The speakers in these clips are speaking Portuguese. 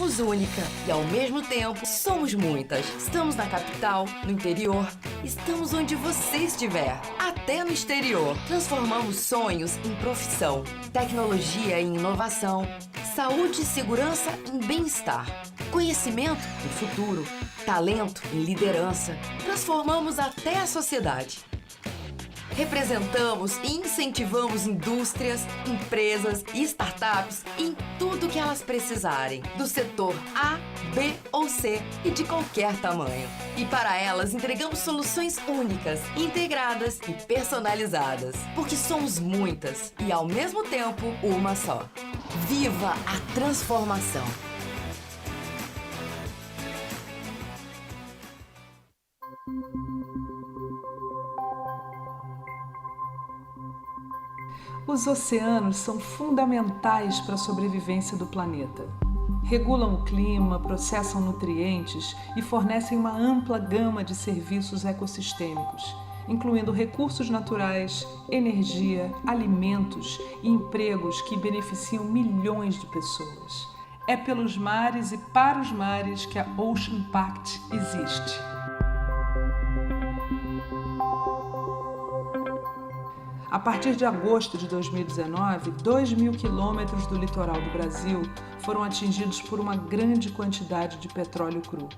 Somos única e, ao mesmo tempo, somos muitas. Estamos na capital, no interior, estamos onde você estiver, até no exterior. Transformamos sonhos em profissão, tecnologia em inovação, saúde e segurança em bem-estar, conhecimento em futuro, talento em liderança. Transformamos até a sociedade. Representamos e incentivamos indústrias, empresas e startups em tudo que elas precisarem, do setor A, B ou C e de qualquer tamanho. E para elas entregamos soluções únicas, integradas e personalizadas, porque somos muitas e ao mesmo tempo uma só. Viva a transformação! Os oceanos são fundamentais para a sobrevivência do planeta. Regulam o clima, processam nutrientes e fornecem uma ampla gama de serviços ecossistêmicos, incluindo recursos naturais, energia, alimentos e empregos que beneficiam milhões de pessoas. É pelos mares e para os mares que a Ocean Pact existe. A partir de agosto de 2019, 2.000 quilômetros do litoral do Brasil foram atingidos por uma grande quantidade de petróleo cru.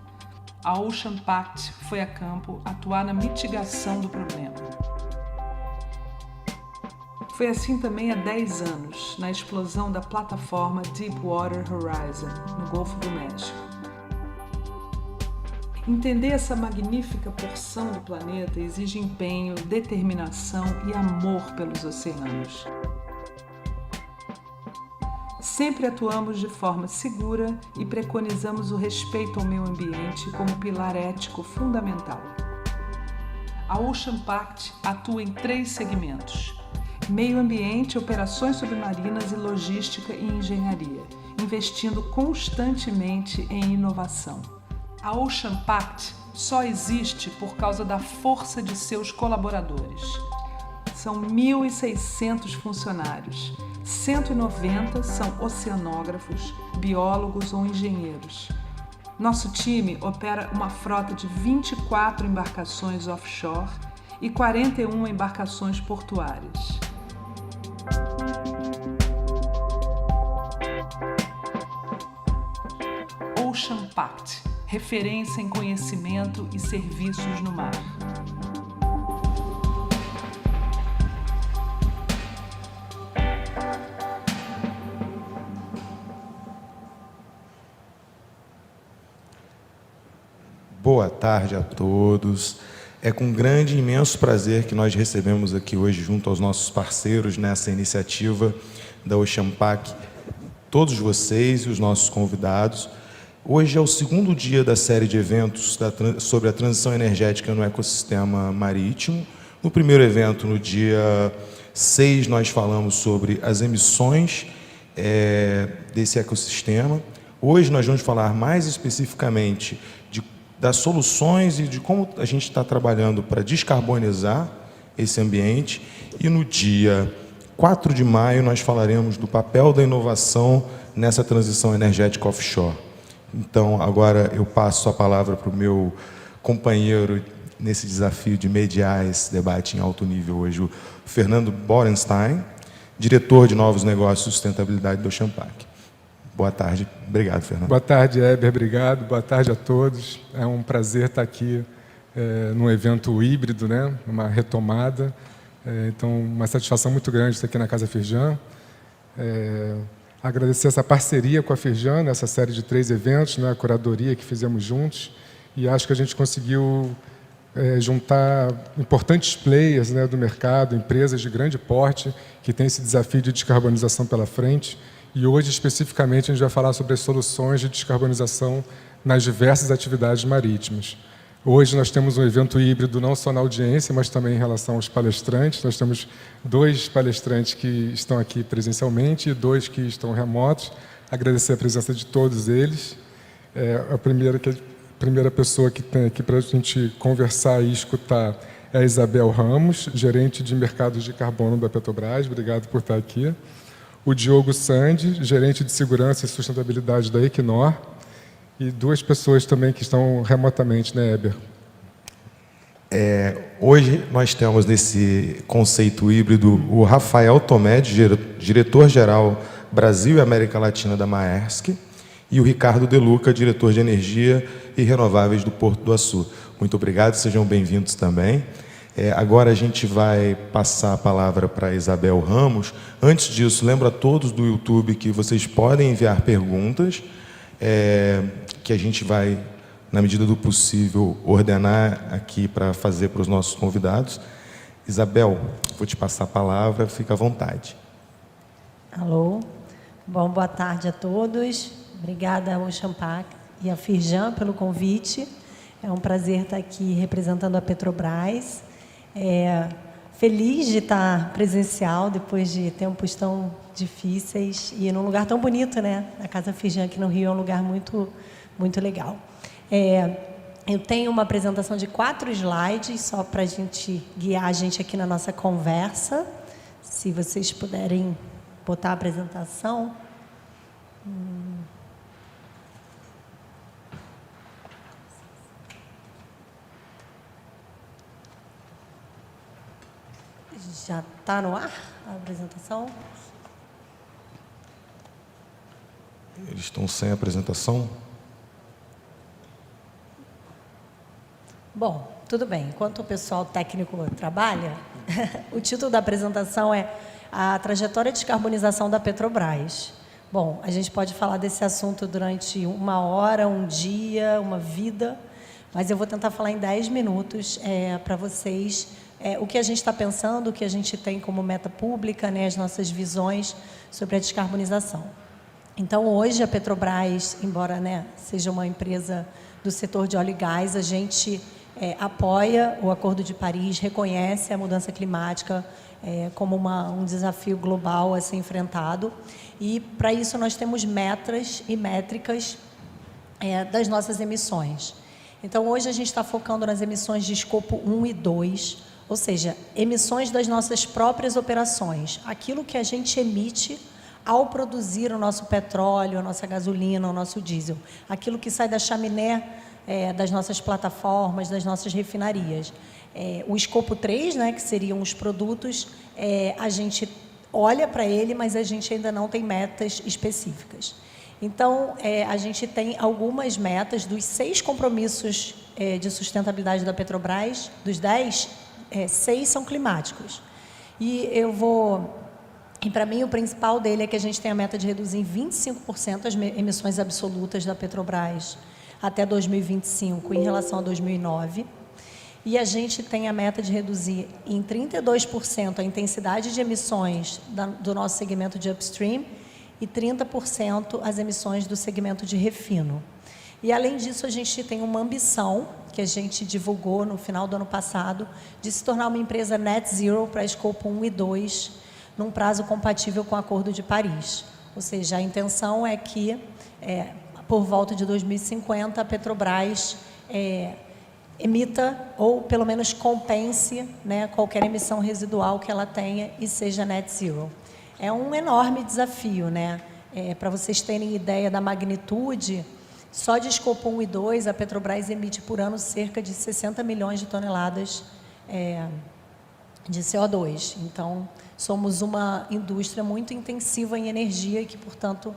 A Ocean Pact foi a campo atuar na mitigação do problema. Foi assim também há 10 anos, na explosão da plataforma Deepwater Horizon, no Golfo do México. Entender essa magnífica porção do planeta exige empenho, determinação e amor pelos oceanos. Sempre atuamos de forma segura e preconizamos o respeito ao meio ambiente como pilar ético fundamental. A Ocean Pact atua em 3 segmentos: meio ambiente, operações submarinas e logística e engenharia, investindo constantemente em inovação. A Ocean Pact só existe por causa da força de seus colaboradores. São 1.600 funcionários, 190 são oceanógrafos, biólogos ou engenheiros. Nosso time opera uma frota de 24 embarcações offshore e 41 embarcações portuárias. Ocean Pact, referência em conhecimento e serviços no mar. Boa tarde a todos. É com grande e imenso prazer que nós recebemos aqui hoje, junto aos nossos parceiros nessa iniciativa da Ocean Pact, todos vocês e os nossos convidados. Hoje é o segundo dia da série de eventos sobre a transição energética no ecossistema marítimo. No primeiro evento, no dia 6, nós falamos sobre as emissões desse ecossistema. Hoje nós vamos falar mais especificamente das soluções e de como a gente está trabalhando para descarbonizar esse ambiente. E no dia 4 de maio nós falaremos do papel da inovação nessa transição energética offshore. Então, agora eu passo a palavra para o meu companheiro nesse desafio de mediar esse debate em alto nível hoje, o Fernando Borenstein, diretor de Novos Negócios e Sustentabilidade do Ocean Pact. Boa tarde. Obrigado, Fernando. Boa tarde, Heber. Obrigado. Boa tarde a todos. É um prazer estar aqui num evento híbrido, né? Uma retomada. Então, uma satisfação muito grande estar aqui na Casa Firjan. Agradecer essa parceria com a Firjan, nessa série de 3 eventos, né, a curadoria que fizemos juntos, e acho que a gente conseguiu juntar importantes players, né, do mercado, empresas de grande porte, que têm esse desafio de descarbonização pela frente, e hoje, especificamente, a gente vai falar sobre as soluções de descarbonização nas diversas atividades marítimas. Hoje nós temos um evento híbrido não só na audiência, mas também em relação aos palestrantes. Nós temos 2 palestrantes que estão aqui presencialmente e 2 que estão remotos. Agradecer a presença de todos eles. A primeira pessoa que tem aqui para a gente conversar e escutar é a Isabel Ramos, gerente de mercados de carbono da Petrobras. Obrigado por estar aqui. O Diogo Sandi, gerente de segurança e sustentabilidade da Equinor. e 2 pessoas também que estão remotamente, né, Heber? Hoje nós temos nesse conceito híbrido o Rafael Tomé, diretor-geral Brasil e América Latina da Maersk, e o Ricardo De Luca, diretor de Energia e Renováveis do Porto do Açu. Muito obrigado, sejam bem-vindos também. Agora a gente vai passar a palavra para a Isabel Ramos. Antes disso, lembro a todos do YouTube que vocês podem enviar perguntas, que a gente vai, na medida do possível, ordenar aqui para fazer para os nossos convidados. Isabel, vou te passar a palavra, fica à vontade. Alô, bom, boa tarde a todos. Obrigada ao Ocean Pact e à Firjan pelo convite. É um prazer estar aqui representando a Petrobras. Feliz de estar presencial depois de tempos tão difíceis e num lugar tão bonito, né? A Casa Firjan aqui no Rio é um lugar muito, muito legal. Eu tenho uma apresentação de 4 slides, só para a gente guiar a gente aqui na nossa conversa. Se vocês puderem botar a apresentação. Já está no ar a apresentação? Eles estão sem apresentação? Bom, tudo bem. Enquanto o pessoal técnico trabalha, o título da apresentação é A Trajetória de Descarbonização da Petrobras. Bom, a gente pode falar desse assunto durante 1 hora, 1 dia, uma vida, mas eu vou tentar falar em 10 minutos para vocês o que a gente está pensando, o que a gente tem como meta pública, né, as nossas visões sobre a descarbonização. Então, hoje, a Petrobras, embora, né, seja uma empresa do setor de óleo e gás, a gente apoia o Acordo de Paris, reconhece a mudança climática como um desafio global a ser enfrentado. E, para isso, nós temos metas e métricas das nossas emissões. Então, hoje, a gente está focando nas emissões de escopo 1 e 2, ou seja, emissões das nossas próprias operações, aquilo que a gente emite ao produzir o nosso petróleo, a nossa gasolina, o nosso diesel, aquilo que sai da chaminé das nossas plataformas, das nossas refinarias. O escopo 3, né, que seriam os produtos, a gente olha para ele, mas a gente ainda não tem metas específicas. Então, a gente tem algumas metas dos 6 compromissos de sustentabilidade da Petrobras, dos 10, 6 são climáticos. E para mim, o principal dele é que a gente tem a meta de reduzir em 25% as emissões absolutas da Petrobras até 2025, em relação a 2009. E a gente tem a meta de reduzir em 32% a intensidade de emissões do nosso segmento de upstream e 30% as emissões do segmento de refino. E, além disso, a gente tem uma ambição, que a gente divulgou no final do ano passado, de se tornar uma empresa net zero para escopo 1 e 2, num prazo compatível com o Acordo de Paris. Ou seja, a intenção é que, por volta de 2050, a Petrobras emita, ou pelo menos compense, né, qualquer emissão residual que ela tenha e seja net zero. É um enorme desafio, né? Para vocês terem ideia da magnitude, só de escopo 1 e 2, a Petrobras emite por ano cerca de 60 milhões de toneladas de CO2. Então, somos uma indústria muito intensiva em energia e que, portanto,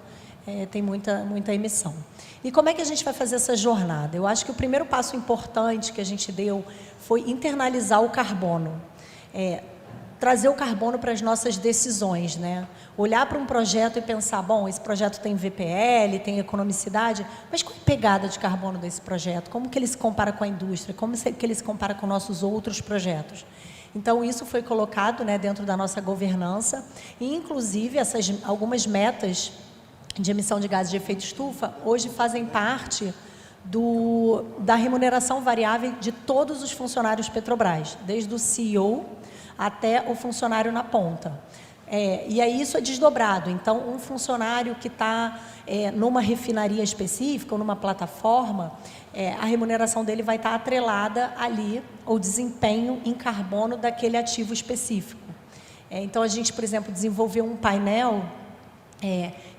tem muita emissão. E como é que a gente vai fazer essa jornada? Eu acho que o primeiro passo importante que a gente deu foi internalizar o carbono. Trazer o carbono para as nossas decisões, né? Olhar para um projeto e pensar, bom, esse projeto tem VPL, tem economicidade, mas qual é a pegada de carbono desse projeto? Como que ele se compara com a indústria? Como que ele se compara com nossos outros projetos? Então, isso foi colocado, né, dentro da nossa governança e, inclusive, algumas metas de emissão de gases de efeito estufa hoje fazem parte da remuneração variável de todos os funcionários Petrobras, desde o CEO até o funcionário na ponta. E aí isso é desdobrado. Então, um funcionário que está numa refinaria específica ou numa plataforma, a remuneração dele vai estar atrelada ali ao desempenho em carbono daquele ativo específico. Então, a gente, por exemplo, desenvolveu um painel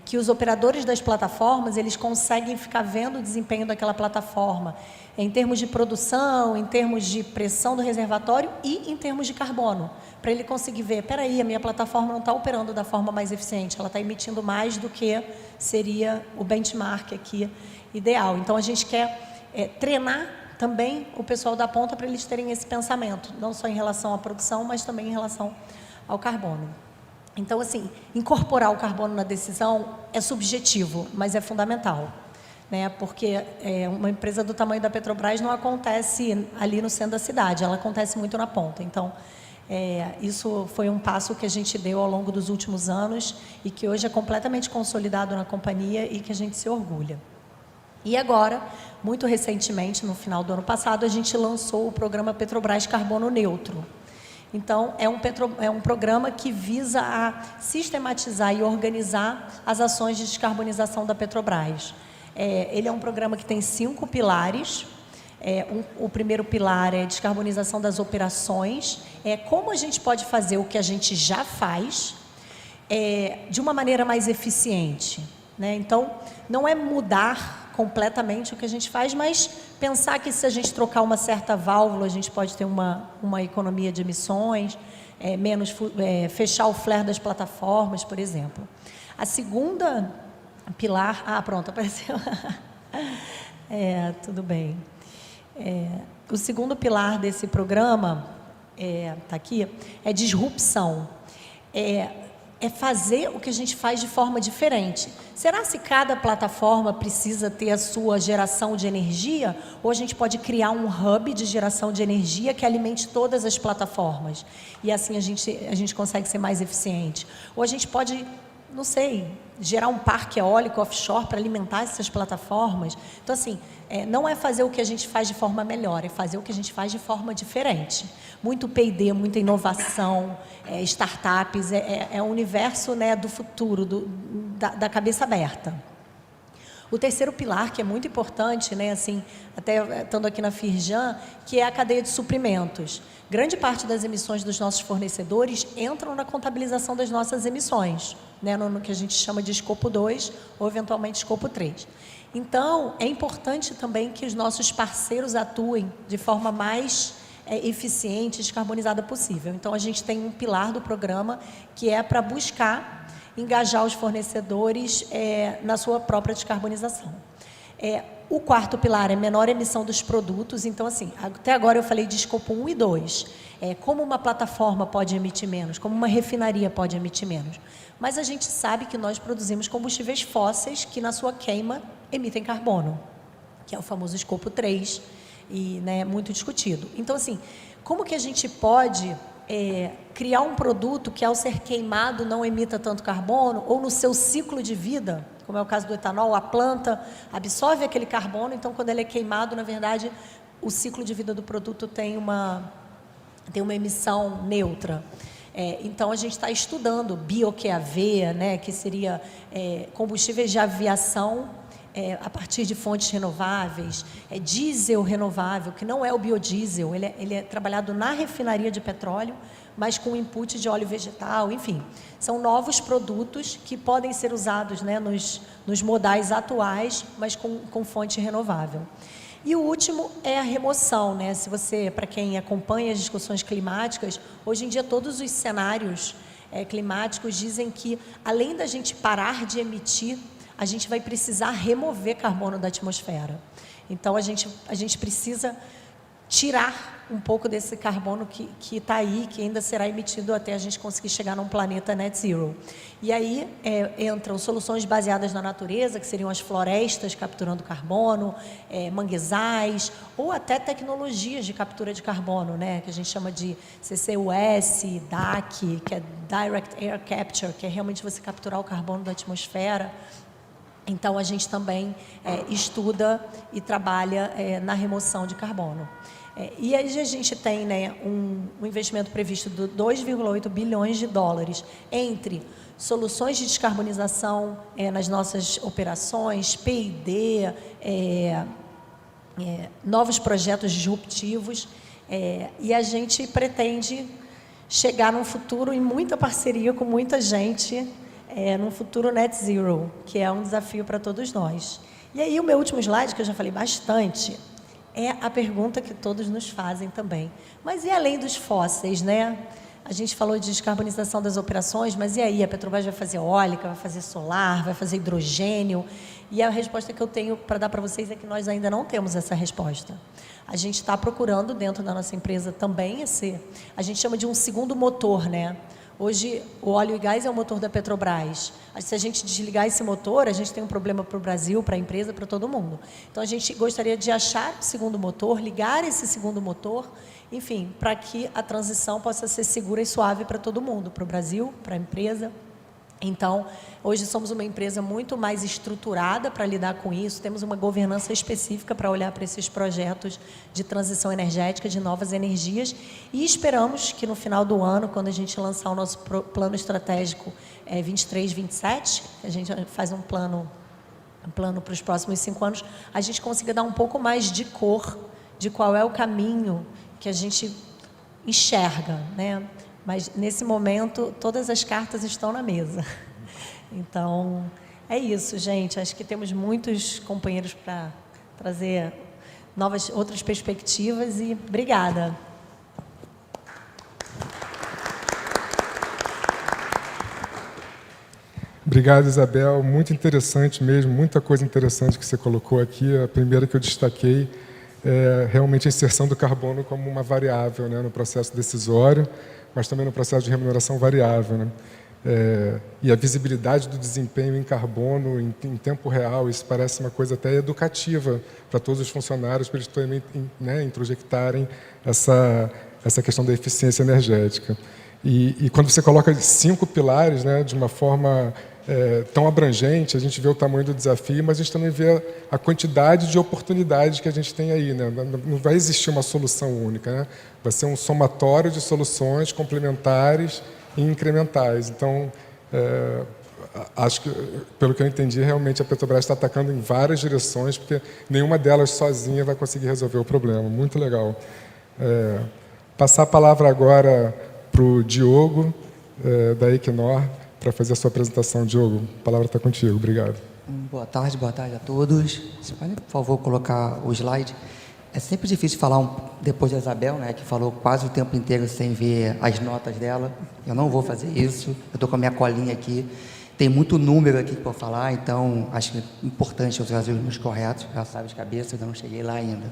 que os operadores das plataformas, eles conseguem ficar vendo o desempenho daquela plataforma, em termos de produção, em termos de pressão do reservatório e em termos de carbono, para ele conseguir ver, peraí, a minha plataforma não está operando da forma mais eficiente, ela está emitindo mais do que seria o benchmark aqui ideal. Então, a gente quer treinar também o pessoal da ponta para eles terem esse pensamento, não só em relação à produção, mas também em relação ao carbono. Então, assim, incorporar o carbono na decisão é subjetivo, mas é fundamental, né? Porque uma empresa do tamanho da Petrobras não acontece ali no centro da cidade, ela acontece muito na ponta. Então, isso foi um passo que a gente deu ao longo dos últimos anos e que hoje é completamente consolidado na companhia e que a gente se orgulha. E agora, muito recentemente, no final do ano passado, a gente lançou o programa Petrobras Carbono Neutro. Então, é um programa que visa a sistematizar e organizar as ações de descarbonização da Petrobras. Ele é um programa que tem 5 pilares. O primeiro pilar é descarbonização das operações. Como a gente pode fazer o que a gente já faz de uma maneira mais eficiente, né? Então, não é mudar completamente o que a gente faz, mas pensar que se a gente trocar uma certa válvula, a gente pode ter uma economia de emissões, fechar o flare das plataformas, por exemplo. A segunda pilar... pronto, apareceu. Tudo bem. O segundo pilar desse programa, está aqui, é disrupção. É fazer o que a gente faz de forma diferente. Será que cada plataforma precisa ter a sua geração de energia? Ou a gente pode criar um hub de geração de energia que alimente todas as plataformas? E assim a gente consegue ser mais eficiente. Ou a gente pode, não sei, gerar um parque eólico offshore para alimentar essas plataformas? Então, assim, não é fazer o que a gente faz de forma melhor, é fazer o que a gente faz de forma diferente. Muito P&D, muita inovação, startups, é o universo, né, do futuro, da cabeça aberta. O terceiro pilar, que é muito importante, né, assim, até estando aqui na Firjan, que é a cadeia de suprimentos. Grande parte das emissões dos nossos fornecedores entram na contabilização das nossas emissões, né, no que a gente chama de escopo 2 ou, eventualmente, escopo 3. Então, é importante também que os nossos parceiros atuem de forma mais eficiente e descarbonizada possível. Então, a gente tem um pilar do programa que é para buscar engajar os fornecedores na sua própria descarbonização. O quarto pilar é menor emissão dos produtos. Então, assim, até agora eu falei de escopo 1 e 2. Como uma plataforma pode emitir menos, como uma refinaria pode emitir menos. Mas a gente sabe que nós produzimos combustíveis fósseis que, na sua queima, emitem carbono, que é o famoso escopo 3, e, né, muito discutido. Então, assim, como que a gente pode criar um produto que, ao ser queimado, não emita tanto carbono, ou no seu ciclo de vida, como é o caso do etanol, a planta absorve aquele carbono, então, quando ele é queimado, na verdade, o ciclo de vida do produto tem uma emissão neutra. Então, a gente está estudando bio-QAV, né, que seria combustíveis de aviação a partir de fontes renováveis, diesel renovável, que não é o biodiesel, ele é trabalhado na refinaria de petróleo, mas com input de óleo vegetal, enfim. São novos produtos que podem ser usados, né, nos modais atuais, mas com fonte renovável. E o último é a remoção, né? Para quem acompanha as discussões climáticas, hoje em dia todos os cenários climáticos dizem que, além da gente parar de emitir, a gente vai precisar remover carbono da atmosfera. Então, a gente precisa tirar um pouco desse carbono que está aí, que ainda será emitido até a gente conseguir chegar num planeta net zero. E aí entram soluções baseadas na natureza, que seriam as florestas capturando carbono, manguezais, ou até tecnologias de captura de carbono, né, que a gente chama de CCUS, DAC, que é Direct Air Capture, que é realmente você capturar o carbono da atmosfera. Então, a gente também estuda e trabalha na remoção de carbono. E aí a gente tem, né, um investimento previsto de 2,8 bilhões de dólares entre soluções de descarbonização nas nossas operações, P&D, novos projetos disruptivos, e a gente pretende chegar num futuro em muita parceria com muita gente, num futuro net zero, que é um desafio para todos nós. E aí o meu último slide, que eu já falei bastante, é a pergunta que todos nos fazem também. Mas e além dos fósseis, né? A gente falou de descarbonização das operações, mas e aí? A Petrobras vai fazer eólica, vai fazer solar, vai fazer hidrogênio? E a resposta que eu tenho para dar para vocês é que nós ainda não temos essa resposta. A gente está procurando dentro da nossa empresa também a gente chama de um segundo motor, né? Hoje, o óleo e gás é o motor da Petrobras. Se a gente desligar esse motor, a gente tem um problema para o Brasil, para a empresa, para todo mundo. Então, a gente gostaria de achar o segundo motor, ligar esse segundo motor, enfim, para que a transição possa ser segura e suave para todo mundo, para o Brasil, para a empresa. Então, hoje somos uma empresa muito mais estruturada para lidar com isso, temos uma governança específica para olhar para esses projetos de transição energética, de novas energias, e esperamos que no final do ano, quando a gente lançar o nosso plano estratégico 23-27, a gente faz um plano para os próximos 5 anos, a gente consiga dar um pouco mais de cor de qual é o caminho que a gente enxerga, né? Mas, nesse momento, todas as cartas estão na mesa. Então, é isso, gente. Acho que temos muitos companheiros para trazer outras perspectivas e obrigada. Obrigado, Isabel. Muito interessante mesmo, muita coisa interessante que você colocou aqui. A primeira que eu destaquei é realmente a inserção do carbono como uma variável, né, no processo decisório, mas também no processo de remuneração variável, né? E a visibilidade do desempenho em carbono em tempo real, isso parece uma coisa até educativa para todos os funcionários, para eles também, né, introjectarem essa questão da eficiência energética. E quando você coloca 5 pilares, né, de uma forma tão abrangente, a gente vê o tamanho do desafio, mas a gente também vê a quantidade de oportunidades que a gente tem aí, né? Não vai existir uma solução única, né? Vai ser um somatório de soluções complementares e incrementais. Então, acho que, pelo que eu entendi, realmente a Petrobras está atacando em várias direções, porque nenhuma delas sozinha vai conseguir resolver o problema. Muito legal. Passar a palavra agora para o Diogo, da Equinor, para fazer a sua apresentação. Diogo, a palavra está contigo. Obrigado. Boa tarde a todos. Você pode, por favor, colocar o slide? É sempre difícil falar depois da Isabel, né, que falou quase o tempo inteiro sem ver as notas dela. Eu não vou fazer isso. Eu estou com a minha colinha aqui. Tem muito número aqui para falar, então acho que é importante eu trazer os números corretos. Já sabe de cabeça, eu não cheguei lá ainda.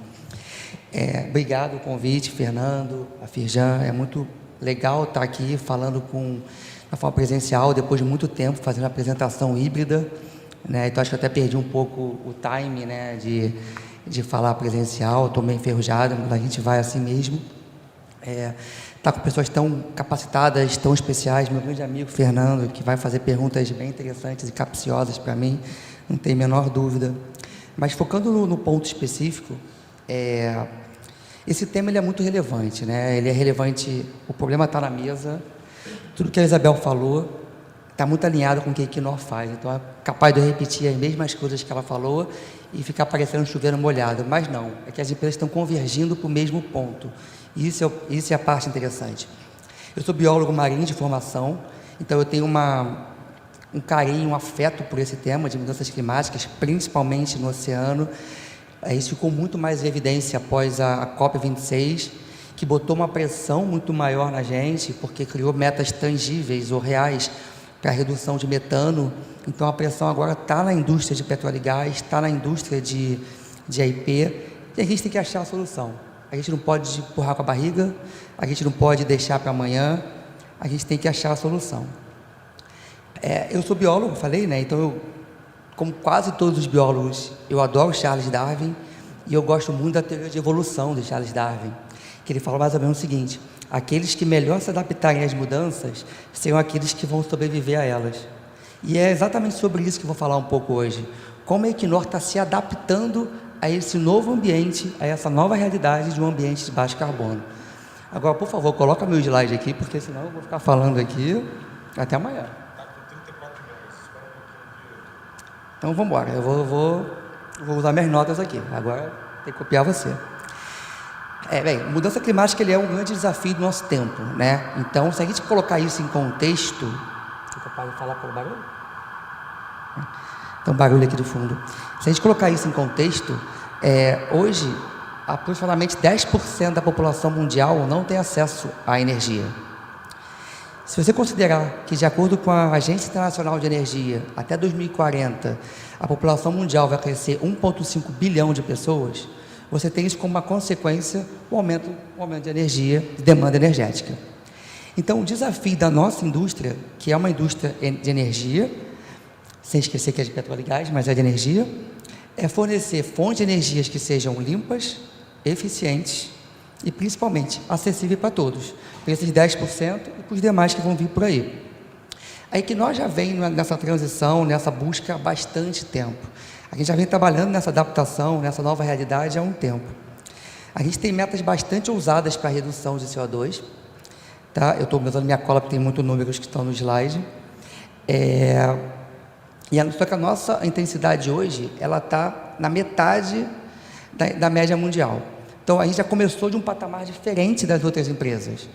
Obrigado pelo convite, Fernando, a Firjan. É muito legal estar aqui falando na forma presencial, depois de muito tempo, fazendo a apresentação híbrida, né? Então, acho que eu até perdi um pouco o time, né, de falar presencial. Estou meio enferrujado, mas a gente vai assim mesmo. Tá com pessoas tão capacitadas, tão especiais. Meu grande amigo Fernando, que vai fazer perguntas bem interessantes e capciosas para mim, não tem a menor dúvida. Mas focando no ponto específico, esse tema ele é muito relevante, né? Ele é relevante, o problema está na mesa. Tudo que a Isabel falou está muito alinhado com o que a Equinor faz. Então, é capaz de eu repetir as mesmas coisas que ela falou e ficar parecendo chover molhado. Mas não, é que as empresas estão convergindo para o mesmo ponto. E isso é a parte interessante. Eu sou biólogo marinho de formação, então eu tenho um carinho, um afeto por esse tema de mudanças climáticas, principalmente no oceano. Isso ficou muito mais em evidência após a COP26, que botou uma pressão muito maior na gente, porque criou metas tangíveis ou reais para a redução de metano. Então, a pressão agora está na indústria de petróleo e gás, está na indústria de AIP, e a gente tem que achar a solução. A gente não pode empurrar com a barriga, a gente não pode deixar para amanhã, a gente tem que achar a solução. Eu sou biólogo, falei, né? Então, como quase todos os biólogos, eu adoro Charles Darwin, e eu gosto muito da teoria de evolução de Charles Darwin, que ele fala mais ou menos o seguinte: aqueles que melhor se adaptarem às mudanças serão aqueles que vão sobreviver a elas. E é exatamente sobre isso que eu vou falar um pouco hoje. Como a Equinor está se adaptando a esse novo ambiente, a essa nova realidade de um ambiente de baixo carbono. Agora, por favor, coloca meu slide aqui, porque senão eu vou ficar falando aqui até amanhã. Então, vamos embora. Eu vou usar minhas notas aqui. Agora, tem que copiar você. Mudança climática ele é um grande desafio do nosso tempo, né? Então, se a gente colocar isso em contexto, Fica para falar pelo barulho? Então, barulho aqui do fundo. Se a gente colocar isso em contexto, hoje, aproximadamente 10% da população mundial não tem acesso à energia. Se você considerar que, de acordo com a Agência Internacional de Energia, até 2040, a população mundial vai crescer 1,5 bilhão de pessoas, você tem isso como uma consequência, o aumento de energia, de demanda energética. Então, o desafio da nossa indústria, que é uma indústria de energia, sem esquecer que é de petróleo e gás, mas é de energia, é fornecer fontes de energias que sejam limpas, eficientes e, principalmente, acessíveis para todos, para esses 10% e para os demais que vão vir por aí. A Equinor já vem nessa transição, nessa busca há bastante tempo. A gente já vem trabalhando nessa adaptação, nessa nova realidade há um tempo. A gente tem metas bastante ousadas para a redução de CO2. Tá? Eu estou usando minha cola porque tem muitos números que estão no slide. Só que a nossa intensidade hoje, ela está na metade da média mundial. Então, a gente já começou de um patamar diferente das outras empresas.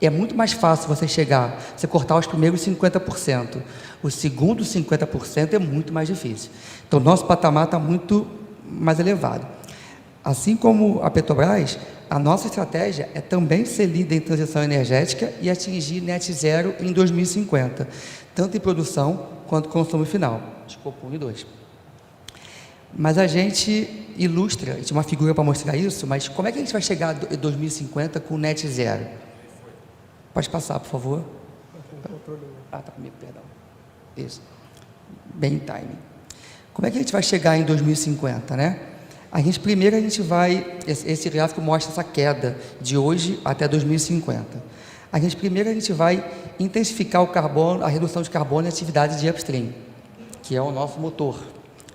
É muito mais fácil você cortar os primeiros 50%. Os segundos 50% é muito mais difícil. Então, nosso patamar está muito mais elevado. Assim como a Petrobras, a nossa estratégia é também ser líder em transição energética e atingir net zero em 2050, tanto em produção quanto consumo final, escopo 1 e 2. Mas a gente ilustra, a gente tem uma figura para mostrar isso, mas como é que a gente vai chegar em 2050 com net zero? Pode passar, por favor. Está comigo, perdão. Isso. Bem em timing. Como é que a gente vai chegar em 2050, né? Primeiro a gente vai, esse gráfico mostra essa queda de hoje até 2050. Primeiro a gente vai intensificar o carbono, a redução de carbono e atividade de upstream, que é o nosso motor,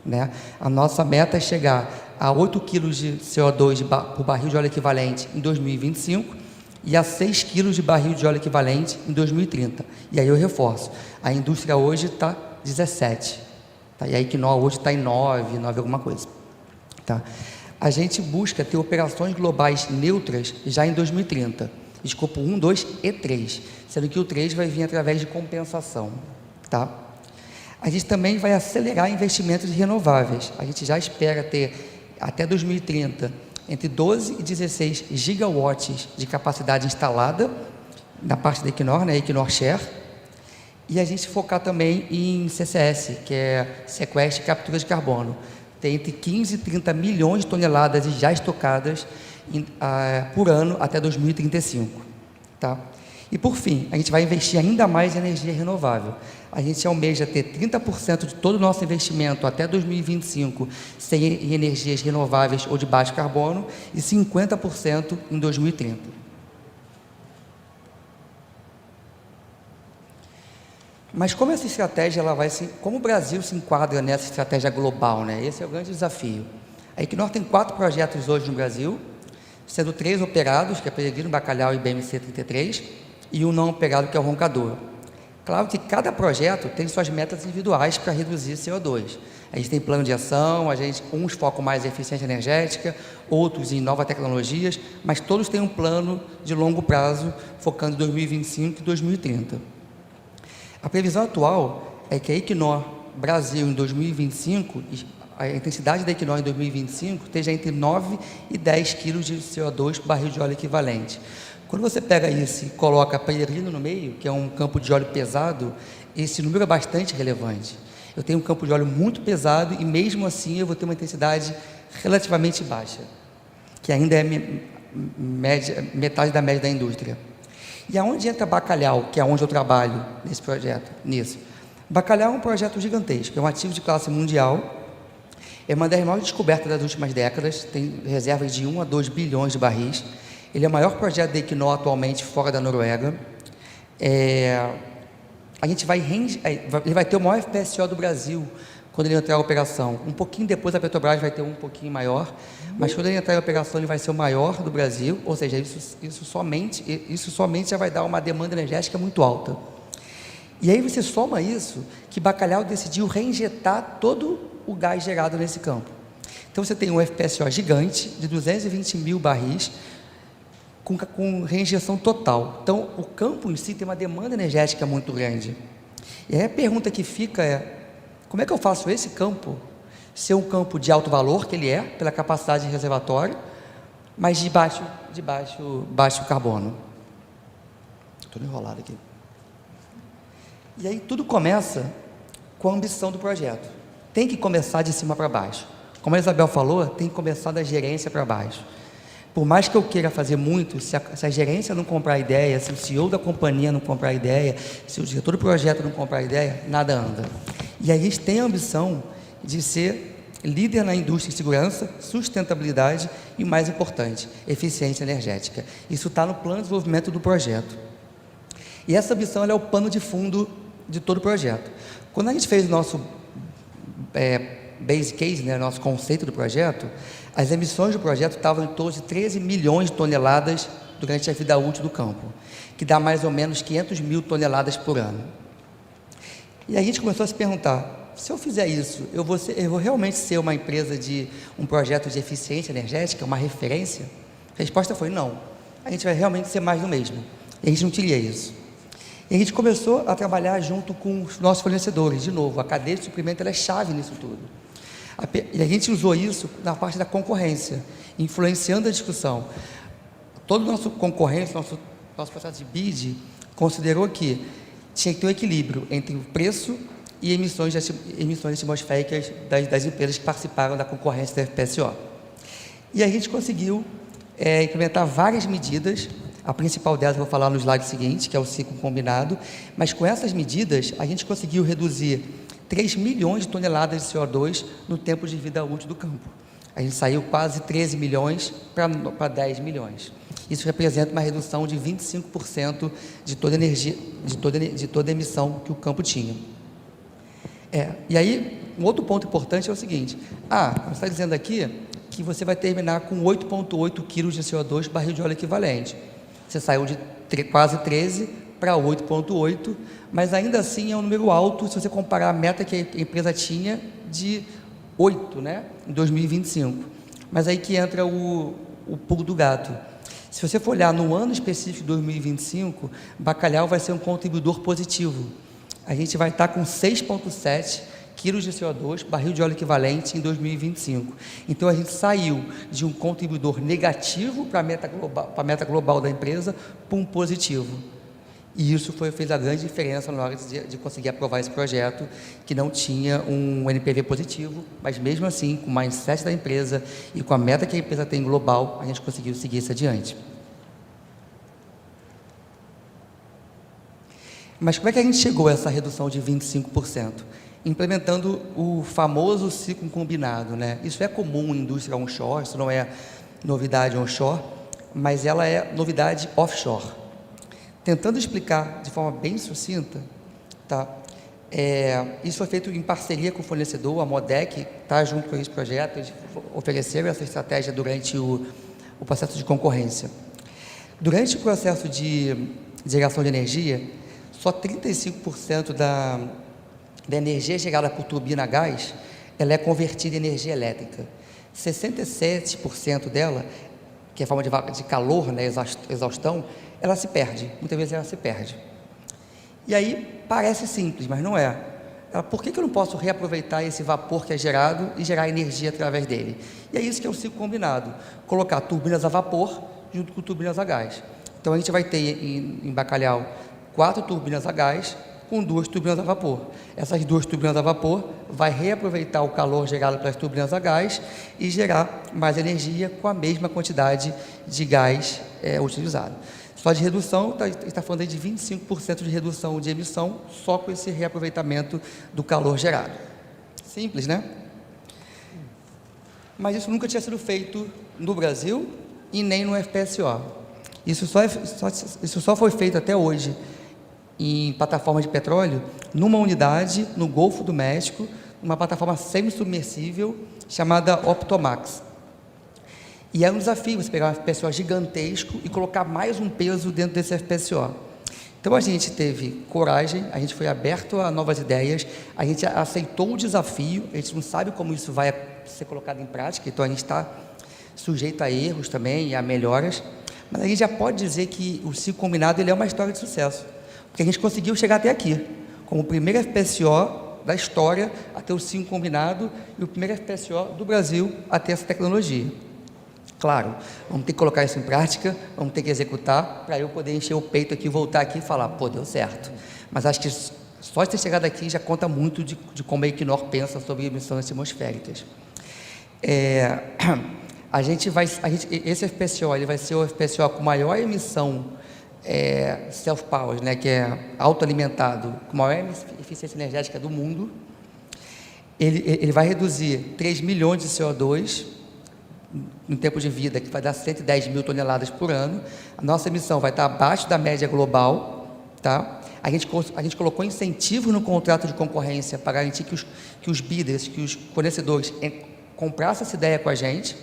né? A nossa meta é chegar a 8 kg de CO2 por barril de óleo equivalente em 2025 e a 6 kg de barril de óleo equivalente em 2030. E aí eu reforço, a indústria hoje está 17, tá? E a Equinor hoje está em 9 alguma coisa. Tá? A gente busca ter operações globais neutras já em 2030, escopo 1, 2 e 3, sendo que o 3 vai vir através de compensação. Tá? A gente também vai acelerar investimentos em renováveis. A gente já espera ter, até 2030, entre 12 e 16 gigawatts de capacidade instalada na parte da Equinor, né, Equinor Share, e a gente focar também em CCS, que é sequestro e captura de carbono. Tem entre 15 e 30 milhões de toneladas já estocadas por ano até 2035. Tá? E, por fim, a gente vai investir ainda mais em energia renovável. A gente almeja ter 30% de todo o nosso investimento até 2025 em energias renováveis ou de baixo carbono e 50% em 2030. Mas como essa estratégia, como o Brasil se enquadra nessa estratégia global, né? Esse é o grande desafio. A Equinor tem 4 projetos hoje no Brasil, sendo 3 operados, que é Peregrino, Bacalhau e BMC-33, e um não operado, que é o Roncador. Claro que cada projeto tem suas metas individuais para reduzir CO2. A gente tem plano de ação, uns focam mais em eficiência energética, outros em novas tecnologias, mas todos têm um plano de longo prazo, focando em 2025 e 2030. A previsão atual é que a Equinor Brasil em 2025, a intensidade da Equinor em 2025 esteja entre 9 e 10 kg de CO2 por barril de óleo equivalente. Quando você pega isso e coloca Peregrino no meio, que é um campo de óleo pesado, esse número é bastante relevante. Eu tenho um campo de óleo muito pesado e mesmo assim eu vou ter uma intensidade relativamente baixa, que ainda é metade da média da indústria. E aonde entra Bacalhau, que é onde eu trabalho nesse projeto, nisso? Bacalhau é um projeto gigantesco, é um ativo de classe mundial, é uma das maiores descobertas das últimas décadas, tem reservas de 1 a 2 bilhões de barris. Ele é o maior projeto da Equinor atualmente fora da Noruega. Ele vai ter o maior FPSO do Brasil quando ele entrar em operação. Um pouquinho depois a Petrobras vai ter um pouquinho maior, mas quando ele entrar em operação ele vai ser o maior do Brasil, ou seja, isso somente já vai dar uma demanda energética muito alta. E aí você soma isso, que Bacalhau decidiu reinjetar todo o gás gerado nesse campo. Então você tem um FPSO gigante de 220 mil barris, com reinjeção total. Então, o campo em si tem uma demanda energética muito grande. E aí a pergunta que fica é, como é que eu faço esse campo ser um campo de alto valor, que ele é, pela capacidade de reservatório, mas de baixo carbono? Estou enrolado aqui. E aí tudo começa com a ambição do projeto. Tem que começar de cima para baixo. Como a Isabel falou, tem que começar da gerência para baixo. Por mais que eu queira fazer muito, se a gerência não comprar a ideia, se o CEO da companhia não comprar a ideia, se o diretor do projeto não comprar a ideia, nada anda. E aí a gente tem a ambição de ser líder na indústria de segurança, sustentabilidade e, mais importante, eficiência energética. Isso está no plano de desenvolvimento do projeto. E essa ambição ela é o pano de fundo de todo o projeto. Quando a gente fez o nosso base case, né, nosso conceito do projeto, as emissões do projeto estavam em torno de 13 milhões de toneladas durante a vida útil do campo, que dá mais ou menos 500 mil toneladas por ano. E a gente começou a se perguntar, se eu fizer isso, eu vou realmente ser uma empresa de um projeto de eficiência energética, uma referência? A resposta foi não. A gente vai realmente ser mais do mesmo. E a gente não queria isso. E a gente começou a trabalhar junto com os nossos fornecedores. De novo, a cadeia de suprimento ela é chave nisso tudo. E a gente usou isso na parte da concorrência, influenciando a discussão. Todo o nosso concorrência, nosso processo de bid, considerou que tinha que ter um equilíbrio entre o preço e emissões atmosféricas das empresas que participaram da concorrência da FPSO. E a gente conseguiu implementar várias medidas. A principal delas eu vou falar no slide seguinte, que é o ciclo combinado, mas com essas medidas a gente conseguiu reduzir 3 milhões de toneladas de CO2 no tempo de vida útil do campo. A gente saiu quase 13 milhões para 10 milhões. Isso representa uma redução de 25% de toda a energia, de toda a emissão que o campo tinha. E aí, um outro ponto importante é o seguinte, você está dizendo aqui que você vai terminar com 8,8 quilos de CO2 barril de óleo equivalente. Você saiu de quase 13 para 8,8, mas ainda assim é um número alto se você comparar a meta que a empresa tinha de 8, né, em 2025. Mas aí que entra o pulo do gato. Se você for olhar no ano específico de 2025, Bacalhau vai ser um contribuidor positivo. A gente vai estar com 6,7 quilos de CO2, barril de óleo equivalente, em 2025. Então, a gente saiu de um contribuidor negativo para a meta global da empresa para um positivo. E isso fez a grande diferença na hora de conseguir aprovar esse projeto, que não tinha um NPV positivo, mas mesmo assim, com o mindset da empresa e com a meta que a empresa tem global, a gente conseguiu seguir isso adiante. Mas como é que a gente chegou a essa redução de 25%? Implementando o famoso ciclo combinado, né? Isso é comum em indústria onshore, isso não é novidade onshore, mas ela é novidade offshore. Tentando explicar de forma bem sucinta, tá? Isso foi feito em parceria com o fornecedor, a Modec, tá junto com esse projeto, eles ofereceram essa estratégia durante o processo de concorrência. Durante o processo de geração de energia, só 35% da energia gerada por turbina a gás, ela é convertida em energia elétrica. 67% dela, que é a forma de calor, né, exaustão, ela se perde. Muitas vezes ela se perde. E aí, parece simples, mas não é. Por que eu não posso reaproveitar esse vapor que é gerado e gerar energia através dele? E é isso que é o ciclo combinado. Colocar turbinas a vapor junto com turbinas a gás. Então, a gente vai ter em Bacalhau 4 turbinas a gás com 2 turbinas a vapor. Essas 2 turbinas a vapor vai reaproveitar o calor gerado pelas turbinas a gás e gerar mais energia com a mesma quantidade de gás utilizado. Só de redução, está falando aí de 25% de redução de emissão, só com esse reaproveitamento do calor gerado. Simples, né? Mas isso nunca tinha sido feito no Brasil e nem no FPSO. Isso só foi feito até hoje em plataforma de petróleo, numa unidade no Golfo do México, uma plataforma semi-submersível chamada Optomax. E é um desafio você pegar um FPSO gigantesco e colocar mais um peso dentro desse FPSO. Então a gente teve coragem, a gente foi aberto a novas ideias, a gente aceitou o desafio, a gente não sabe como isso vai ser colocado em prática, então a gente está sujeito a erros também e a melhoras, mas a gente já pode dizer que o ciclo combinado ele é uma história de sucesso. Porque a gente conseguiu chegar até aqui. como o primeiro FPSO da história a ter o 5 combinado e o primeiro FPSO do Brasil a ter essa tecnologia. Claro, vamos ter que colocar isso em prática, vamos ter que executar, para eu poder encher o peito aqui, voltar aqui e falar, pô, deu certo. Mas acho que só ter chegado aqui já conta muito de como a Equinor pensa sobre emissões atmosféricas. Esse FPSO ele vai ser o FPSO com maior emissão self-power, né, que é autoalimentado, com maior eficiência energética do mundo. Ele vai reduzir 3 milhões de CO2 no tempo de vida, que vai dar 110 mil toneladas por ano. A nossa emissão vai estar abaixo da média global, tá? A gente colocou incentivos no contrato de concorrência para garantir que os bidders, que os fornecedores comprassem essa ideia com a gente,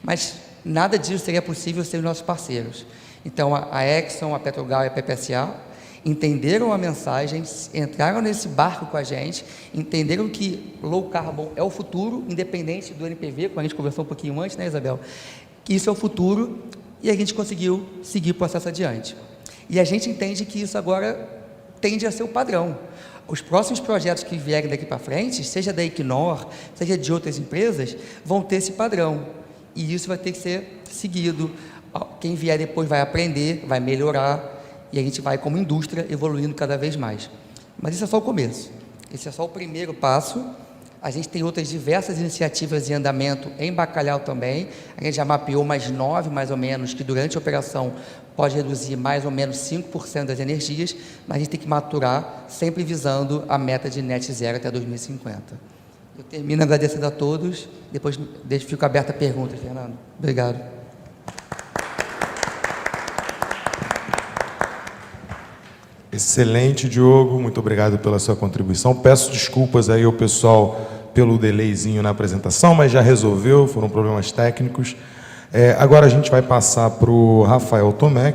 mas nada disso seria possível sem os nossos parceiros. Então, a Exxon, a Petrobras e a PPSA entenderam a mensagem, entraram nesse barco com a gente, entenderam que low carbon é o futuro, independente do NPV, como a gente conversou um pouquinho antes, né, Isabel? Que isso é o futuro, e a gente conseguiu seguir o processo adiante. E a gente entende que isso agora tende a ser o padrão. Os próximos projetos que vierem daqui para frente, seja da Equinor, seja de outras empresas, vão ter esse padrão. E isso vai ter que ser seguido. Quem vier depois vai aprender, vai melhorar, e a gente vai, como indústria, evoluindo cada vez mais. Mas isso é só o começo. Esse é só o primeiro passo. A gente tem outras diversas iniciativas em andamento em Bacalhau também. A gente já mapeou mais 9, mais ou menos, que durante a operação pode reduzir mais ou menos 5% das energias, mas a gente tem que maturar, sempre visando a meta de net zero até 2050. Eu termino agradecendo a todos, depois fico aberto a perguntas, Fernando. Obrigado. Excelente, Diogo, muito obrigado pela sua contribuição. Peço desculpas aí ao pessoal pelo delayzinho na apresentação, mas já resolveu, foram problemas técnicos. Agora a gente vai passar para o Rafael Tomé,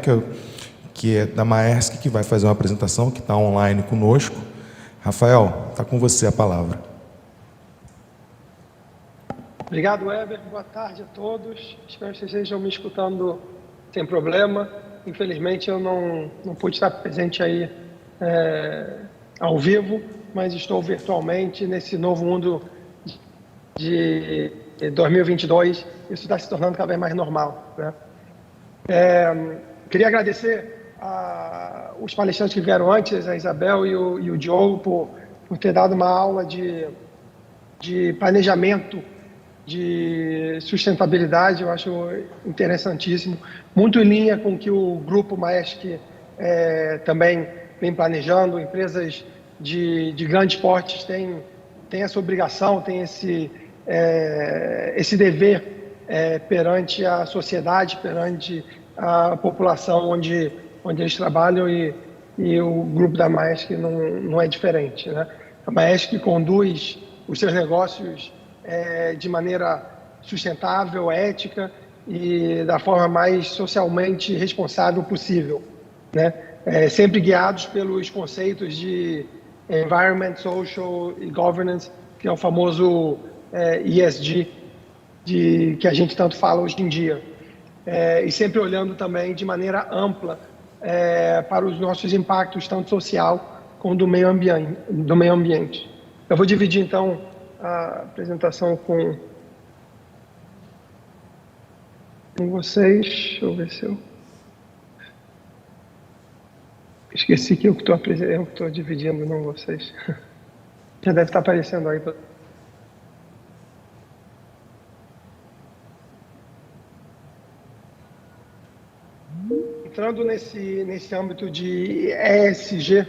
que é da Maersk, que vai fazer uma apresentação, que está online conosco. Rafael, está com você a palavra. Obrigado, Weber. Boa tarde a todos. Espero que vocês estejam me escutando sem problema. Infelizmente, eu não pude estar presente aí ao vivo, mas estou virtualmente nesse novo mundo de 2022. Isso está se tornando cada vez mais normal, né? Queria agradecer os palestrantes que vieram antes, a Isabel e o Diogo, por ter dado uma aula de planejamento, de sustentabilidade. Eu acho interessantíssimo, muito em linha com o que o Grupo Maersk também vem planejando. Empresas de grandes portes têm essa obrigação, têm esse dever perante a sociedade, perante a população onde eles trabalham, e o Grupo da Maersk não é diferente, né? A Maersk conduz os seus negócios de maneira sustentável, ética e da forma mais socialmente responsável possível, né? Sempre guiados pelos conceitos de Environment, Social e Governance, que é o famoso ESG, que a gente tanto fala hoje em dia. E sempre olhando também de maneira ampla para os nossos impactos, tanto social como do meio ambiente. Eu vou dividir, então, a apresentação com vocês. Deixa eu ver se eu esqueci que eu que estou dividindo, não vocês. Já deve estar aparecendo aí. Entrando nesse âmbito de ESG,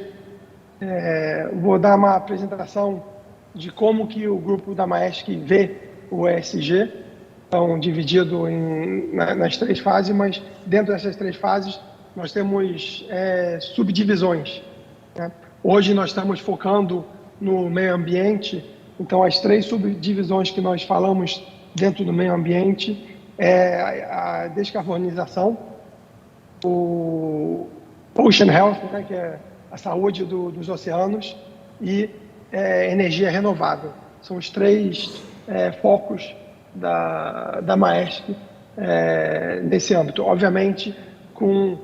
vou dar uma apresentação de como que o grupo da Maersk vê o ESG. Então, dividido nas 3 fases, mas dentro dessas 3 fases nós temos subdivisões, né? Hoje nós estamos focando no meio ambiente, então as 3 subdivisões que nós falamos dentro do meio ambiente é a descarbonização, o Ocean Health, né, que é a saúde dos oceanos, e energia renovável. São os 3 focos da Maersk nesse âmbito. Obviamente, com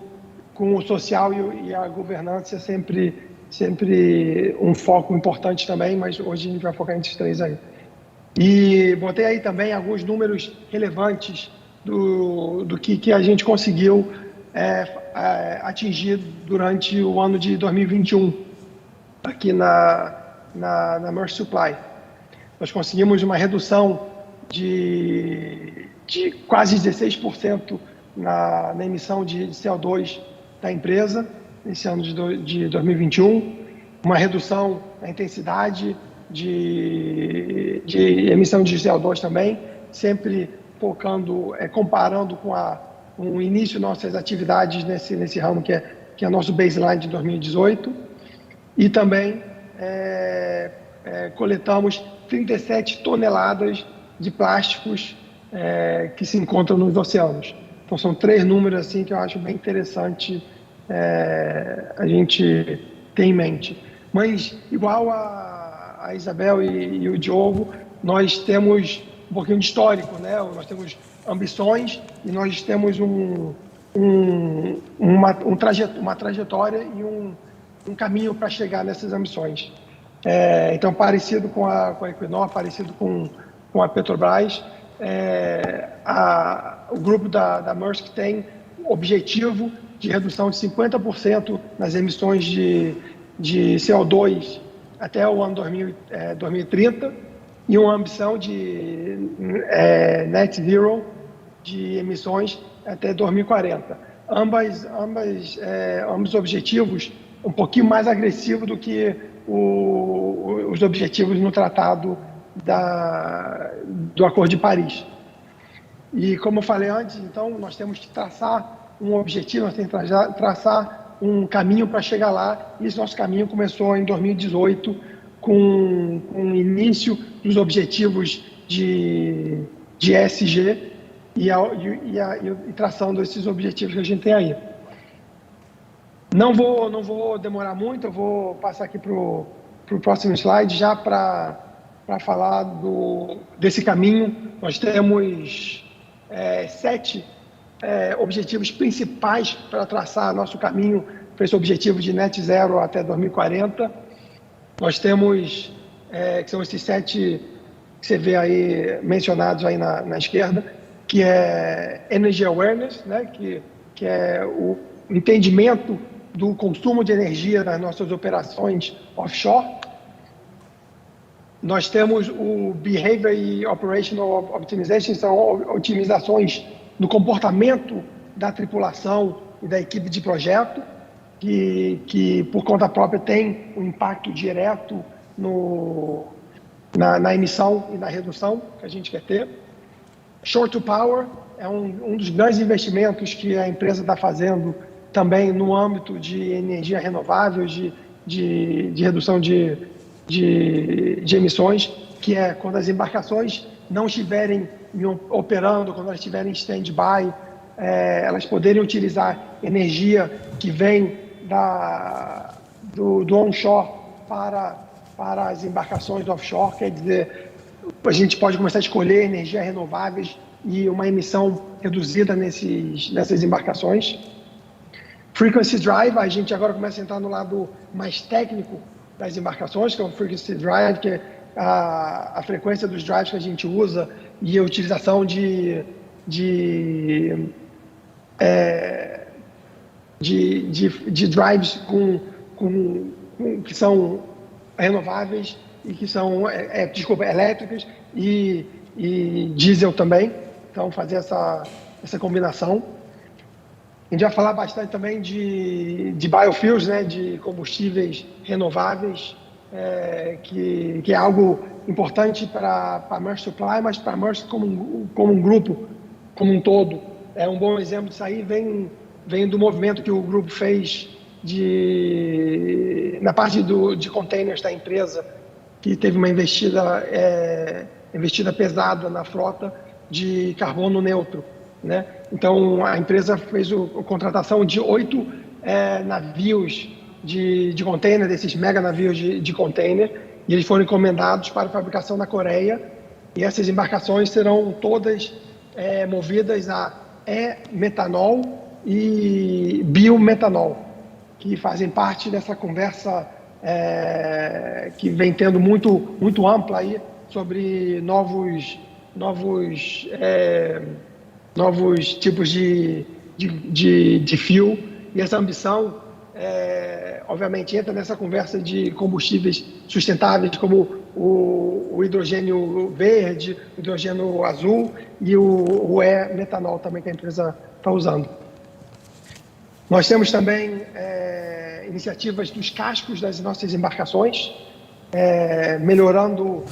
o social e a governança sempre sempre um foco importante também, mas hoje a gente vai focar nesses 3 aí. E botei aí também alguns números relevantes do que a gente conseguiu atingir durante o ano de 2021 aqui na Maersk Supply. Nós conseguimos uma redução de quase 16% na emissão de CO2 da empresa nesse ano de 2021, uma redução na intensidade de emissão de CO2 também, sempre focando, comparando com o início de nossas atividades nesse ramo que é nosso baseline de 2018. E também coletamos 37 toneladas de plásticos que se encontram nos oceanos. Então são 3 números assim que eu acho bem interessante a gente ter em mente. Mas igual a Isabel e o Diogo, nós temos um pouquinho de histórico, né? Nós temos ambições e nós temos uma trajetória e um caminho para chegar nessas ambições. Então, parecido com a Equinor, parecido com a Petrobras, o grupo da Maersk tem objetivo de redução de 50% nas emissões de CO2 até o ano 2030 e uma ambição de net zero de emissões até 2040. Ambos objetivos um pouquinho mais agressivos do que os objetivos no Tratado do Acordo de Paris. E como eu falei antes, então nós temos que traçar um objetivo, nós temos que traçar um caminho para chegar lá, e esse nosso caminho começou em 2018 com o início dos objetivos de ESG e traçando esses objetivos que a gente tem aí. Não vou demorar muito, eu vou passar aqui para o próximo slide já para falar desse caminho. Nós temos 7 objetivos principais para traçar nosso caminho para esse objetivo de net zero até 2040. Nós temos, que são esses 7 que você vê aí mencionados aí na esquerda, que é Energy Awareness, né, que é o entendimento do consumo de energia nas nossas operações offshore. Nós temos o Behavior e Operational Optimization, são otimizações no comportamento da tripulação e da equipe de projeto, que por conta própria tem um impacto direto na emissão e na redução que a gente quer ter. Shore to Power é um dos grandes investimentos que a empresa está fazendo também no âmbito de energia renovável, de redução de emissões, que é quando as embarcações não estiverem operando, quando elas estiverem em stand-by, elas poderem utilizar energia que vem do onshore para as embarcações do offshore. Quer dizer, a gente pode começar a escolher energias renováveis e uma emissão reduzida nessas embarcações. Frequency Drive, a gente agora começa a entrar no lado mais técnico das embarcações, que é o Frequency Drive, que é a frequência dos drives que a gente usa e a utilização de drives que são renováveis e que são, elétricas e diesel também. Então, fazer essa combinação. A gente vai falar bastante também de biofuels, né, de combustíveis renováveis, que é algo importante para a Maersk Supply, mas para a Maersk como um grupo, como um todo. Um bom exemplo disso aí vem do movimento que o grupo fez na parte de containers da empresa, que teve uma investida pesada na frota de carbono neutro, né? Então, a empresa fez a contratação de 8 navios de container, desses mega navios de container, e eles foram encomendados para fabricação na Coreia, e essas embarcações serão todas movidas a metanol e biometanol, que fazem parte dessa conversa que vem tendo muito ampla aí sobre novos tipos de fuel, e essa ambição, obviamente, entra nessa conversa de combustíveis sustentáveis, como o hidrogênio verde, o hidrogênio azul e o e-metanol também que a empresa está usando. Nós temos também iniciativas dos cascos das nossas embarcações, melhorando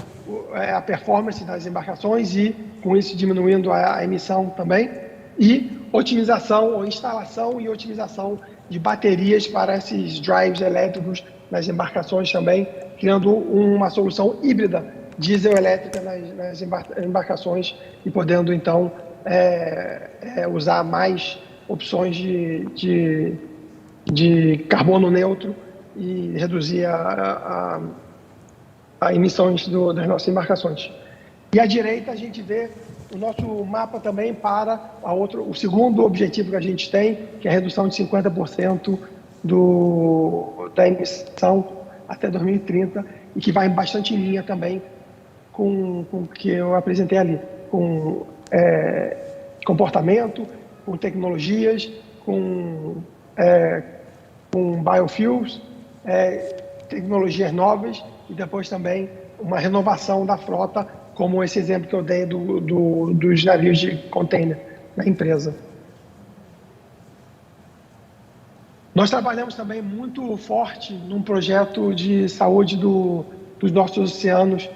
a performance das embarcações e, com isso, diminuindo a emissão também, e otimização, ou instalação e otimização de baterias para esses drives elétricos nas embarcações também, criando uma solução híbrida diesel-elétrica nas embarcações e podendo, então, usar mais opções de carbono neutro e reduzir as emissões das nossas embarcações. E à direita a gente vê o nosso mapa também para o segundo objetivo que a gente tem, que é a redução de 50% da emissão até 2030, e que vai bastante em linha também com o que eu apresentei ali, com comportamento, com tecnologias, com biofuels, tecnologias novas, e depois também uma renovação da frota, como esse exemplo que eu dei dos navios de container na empresa. Nós trabalhamos também muito forte num projeto de saúde dos nossos oceanos,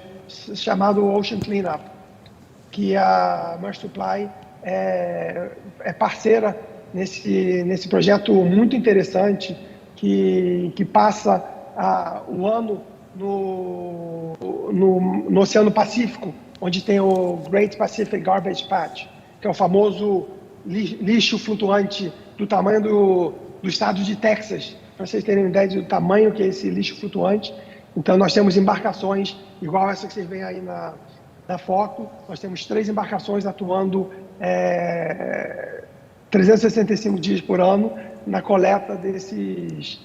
chamado Ocean Cleanup, que a Maersk Supply é parceira nesse projeto muito interessante, que passa o ano no Oceano Pacífico, onde tem o Great Pacific Garbage Patch, que é o famoso lixo flutuante do tamanho do estado de Texas, para vocês terem uma ideia do tamanho que é esse lixo flutuante. Então, nós temos embarcações, igual essa que vocês veem aí na foto. Nós temos 3 embarcações atuando 365 dias por ano na coleta desse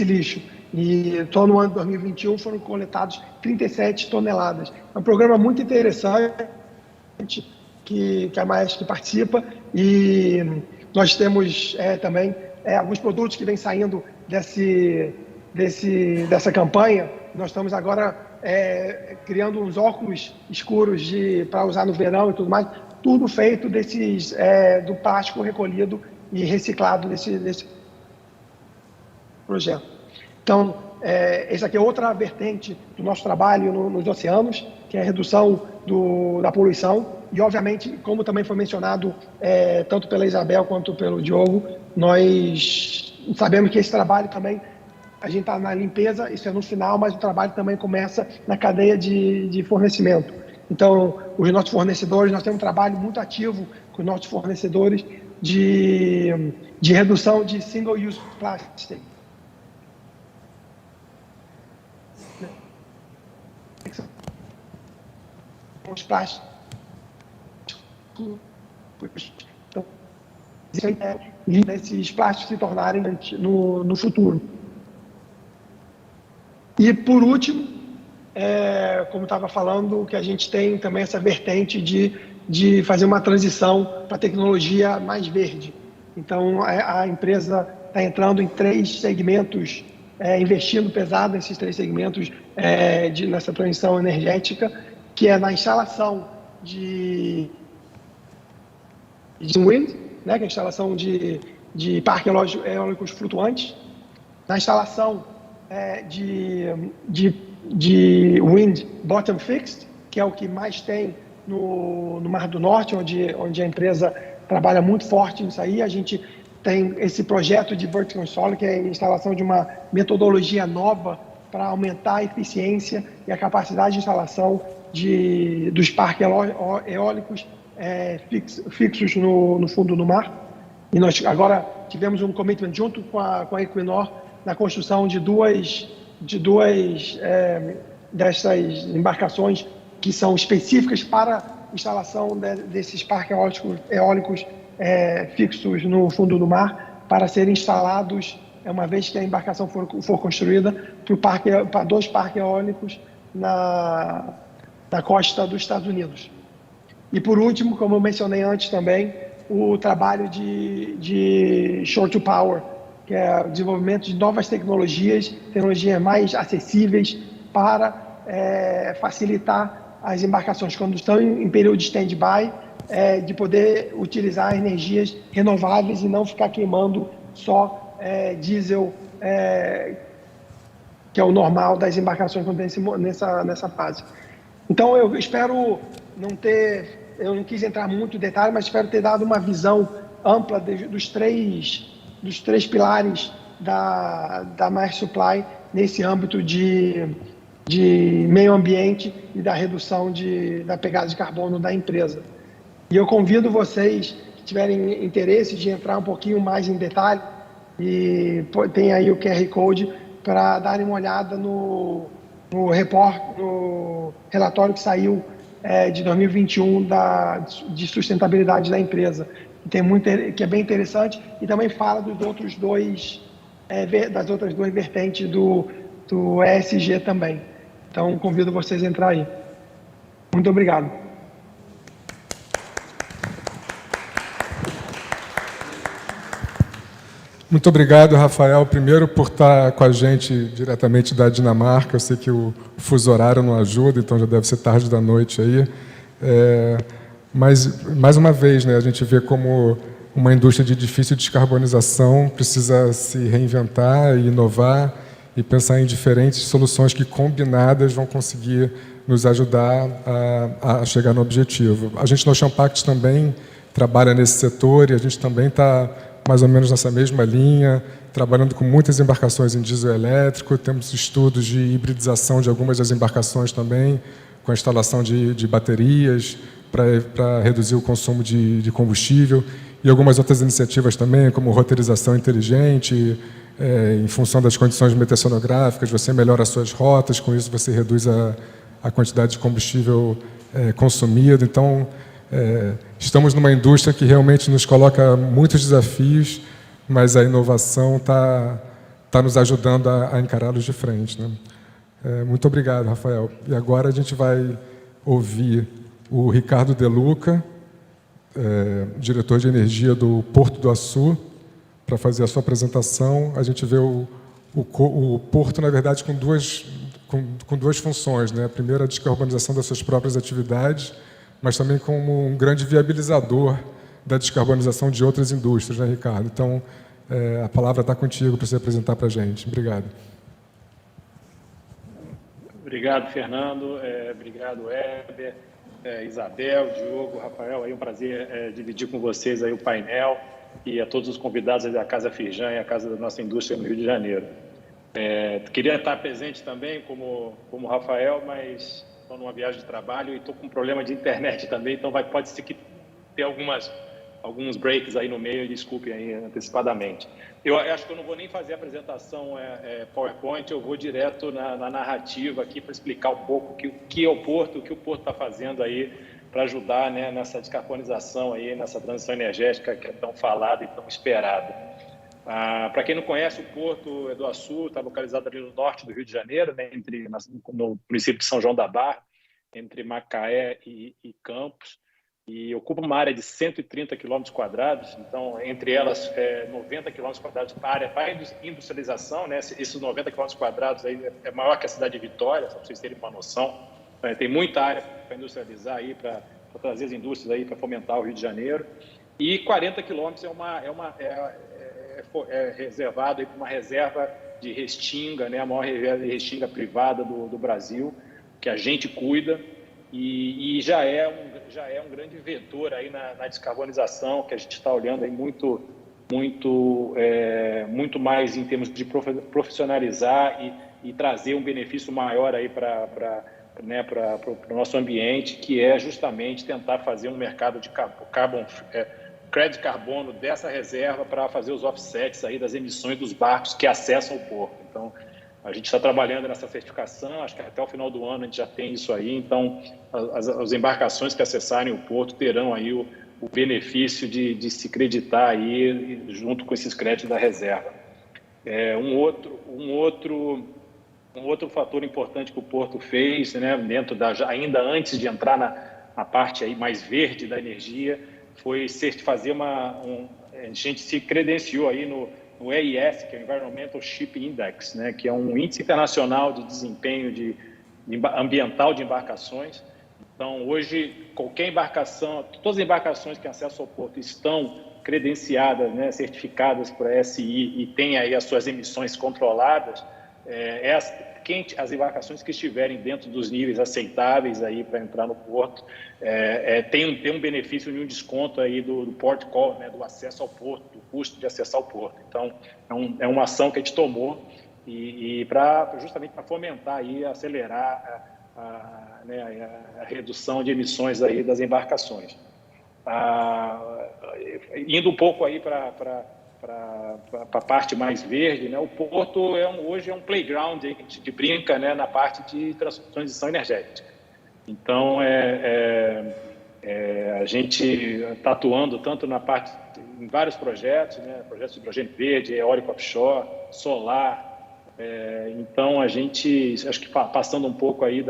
lixo. E só no ano de 2021 foram coletados 37 toneladas. É um programa muito interessante que a Maersk participa, e nós temos também alguns produtos que vêm saindo dessa campanha. Nós estamos agora criando uns óculos escuros para usar no verão e tudo mais, tudo feito do plástico recolhido e reciclado desse projeto. Então, essa aqui é outra vertente do nosso trabalho nos oceanos, que é a redução da poluição. E, obviamente, como também foi mencionado tanto pela Isabel quanto pelo Diogo, nós sabemos que esse trabalho também, a gente está na limpeza, isso é no final, mas o trabalho também começa na cadeia de fornecimento. Então, os nossos fornecedores, nós temos um trabalho muito ativo com os nossos fornecedores de redução de single-use plastic. Os plásticos. Então, esses plásticos se tornarem no futuro. E, por último, como estava falando, que a gente tem também essa vertente de fazer uma transição para tecnologia mais verde. Então, a empresa está entrando em 3 segmentos, investindo pesado nesses 3 segmentos nessa transição energética, que é na instalação de wind, né, que é a instalação de parques eólicos flutuantes, na instalação de wind bottom fixed, que é o que mais tem no Mar do Norte, onde a empresa trabalha muito forte nisso aí. A gente tem esse projeto de vertical installing, que é a instalação de uma metodologia nova para aumentar a eficiência e a capacidade de instalação dos parques eólicos fixos no fundo do mar. E nós agora tivemos um commitment junto com a Equinor na construção de duas dessas embarcações que são específicas para instalação desses parques eólicos fixos no fundo do mar, para serem instalados uma vez que a embarcação for construída, para 2 parques eólicos na costa dos Estados Unidos. E por último, como eu mencionei antes também, o trabalho de Shore to Power, que é o desenvolvimento de novas tecnologias mais acessíveis para facilitar as embarcações quando estão em período de stand-by, de poder utilizar energias renováveis e não ficar queimando só diesel, que é o normal das embarcações quando tem nessa fase. Então, eu espero eu não quis entrar muito em detalhe, mas espero ter dado uma visão ampla dos três pilares da Maersk Supply nesse âmbito de meio ambiente e da redução da pegada de carbono da empresa. E eu convido vocês que tiverem interesse de entrar um pouquinho mais em detalhe, e tem aí o QR Code para darem uma olhada no relatório que saiu de 2021 de sustentabilidade da empresa, que é bem interessante e também fala das outras duas vertentes do ESG também. Então, convido vocês a entrar aí. Muito obrigado. Muito obrigado, Rafael, primeiro por estar com a gente diretamente da Dinamarca. Eu sei que o fuso horário não ajuda, então já deve ser tarde da noite aí. Mas, mais uma vez, né, a gente vê como uma indústria de difícil descarbonização precisa se reinventar e inovar e pensar em diferentes soluções que, combinadas, vão conseguir nos ajudar a chegar no objetivo. A gente no Ocean Pact também trabalha nesse setor e a gente também está mais ou menos nessa mesma linha, trabalhando com muitas embarcações em diesel elétrico, temos estudos de hibridização de algumas das embarcações também, com a instalação de baterias para reduzir o consumo de combustível, e algumas outras iniciativas também, como roteirização inteligente, em função das condições meteorológicas, você melhora as suas rotas, com isso você reduz a quantidade de combustível consumido. Então, estamos numa indústria que realmente nos coloca muitos desafios, mas a inovação está nos ajudando a encará-los de frente, né? Muito obrigado, Rafael. E agora a gente vai ouvir o Ricardo De Luca, diretor de energia do Porto do Açu, para fazer a sua apresentação. A gente vê o Porto, na verdade, com duas funções, né? A primeira, a descarbonização das suas próprias atividades, mas também como um grande viabilizador da descarbonização de outras indústrias, né, Ricardo? Então, a palavra está contigo para você apresentar para a gente. Obrigado. Obrigado, Fernando. Obrigado, Heber, Isabel, Diogo, Rafael. É um prazer dividir com vocês aí o painel e a todos os convidados da Casa Firjan e a Casa da nossa indústria no Rio de Janeiro. Queria estar presente também como Rafael, mas estou numa viagem de trabalho e estou com um problema de internet também, então pode ser que ter alguns breaks aí no meio, desculpe aí antecipadamente. Eu acho que eu não vou nem fazer a apresentação PowerPoint, eu vou direto na narrativa aqui para explicar um pouco o que é o Porto está fazendo aí para ajudar, né, nessa descarbonização aí, nessa transição energética que é tão falada e tão esperada. Para quem não conhece, o Porto do Açu está localizado ali no norte do Rio de Janeiro, né, no município de São João da Barra, entre Macaé e Campos, e ocupa uma área de 130 quilômetros quadrados, então, entre elas, 90 quilômetros quadrados para área para industrialização, né, esses 90 quilômetros quadrados aí é maior que a cidade de Vitória, só para vocês terem uma noção. Tem muita área para industrializar aí, para trazer as indústrias aí, para fomentar o Rio de Janeiro, e 40 quilômetros é reservado para uma reserva de restinga, né, a maior reserva de restinga privada do Brasil, que a gente cuida, e já é um grande vetor aí na descarbonização, que a gente está olhando aí muito mais em termos de profissionalizar e trazer um benefício maior aí para o nosso ambiente, que é justamente tentar fazer um mercado de crédito de carbono dessa reserva para fazer os offsets aí das emissões dos barcos que acessam o porto. Então, a gente está trabalhando nessa certificação, acho que até o final do ano a gente já tem isso aí, então as embarcações que acessarem o porto terão aí o benefício de se creditar aí junto com esses créditos da reserva. Um outro fator importante que o Porto fez, né, ainda antes de entrar na parte aí mais verde da energia, foi fazer a gente se credenciou aí no EIS, que é o Environmental Ship Index, né, que é um índice internacional de desempenho ambiental de embarcações. Então, hoje, qualquer embarcação, todas as embarcações que acessam ao porto estão credenciadas, né, certificadas por SI e têm aí as suas emissões controladas. As embarcações que estiverem dentro dos níveis aceitáveis aí para entrar no porto tem um benefício e um desconto aí do port call, né, do acesso ao porto, do custo de acessar ao porto. Então, é uma ação que a gente tomou justamente para fomentar e acelerar a redução de emissões aí das embarcações. Indo um pouco aí para a parte mais verde, né? O Porto hoje é um playground, a gente brinca, né, na parte de transição energética. Então, a gente está atuando tanto em vários projetos, né, projetos de hidrogênio verde, eólico offshore, solar. Então, a gente, acho que passando um pouco aí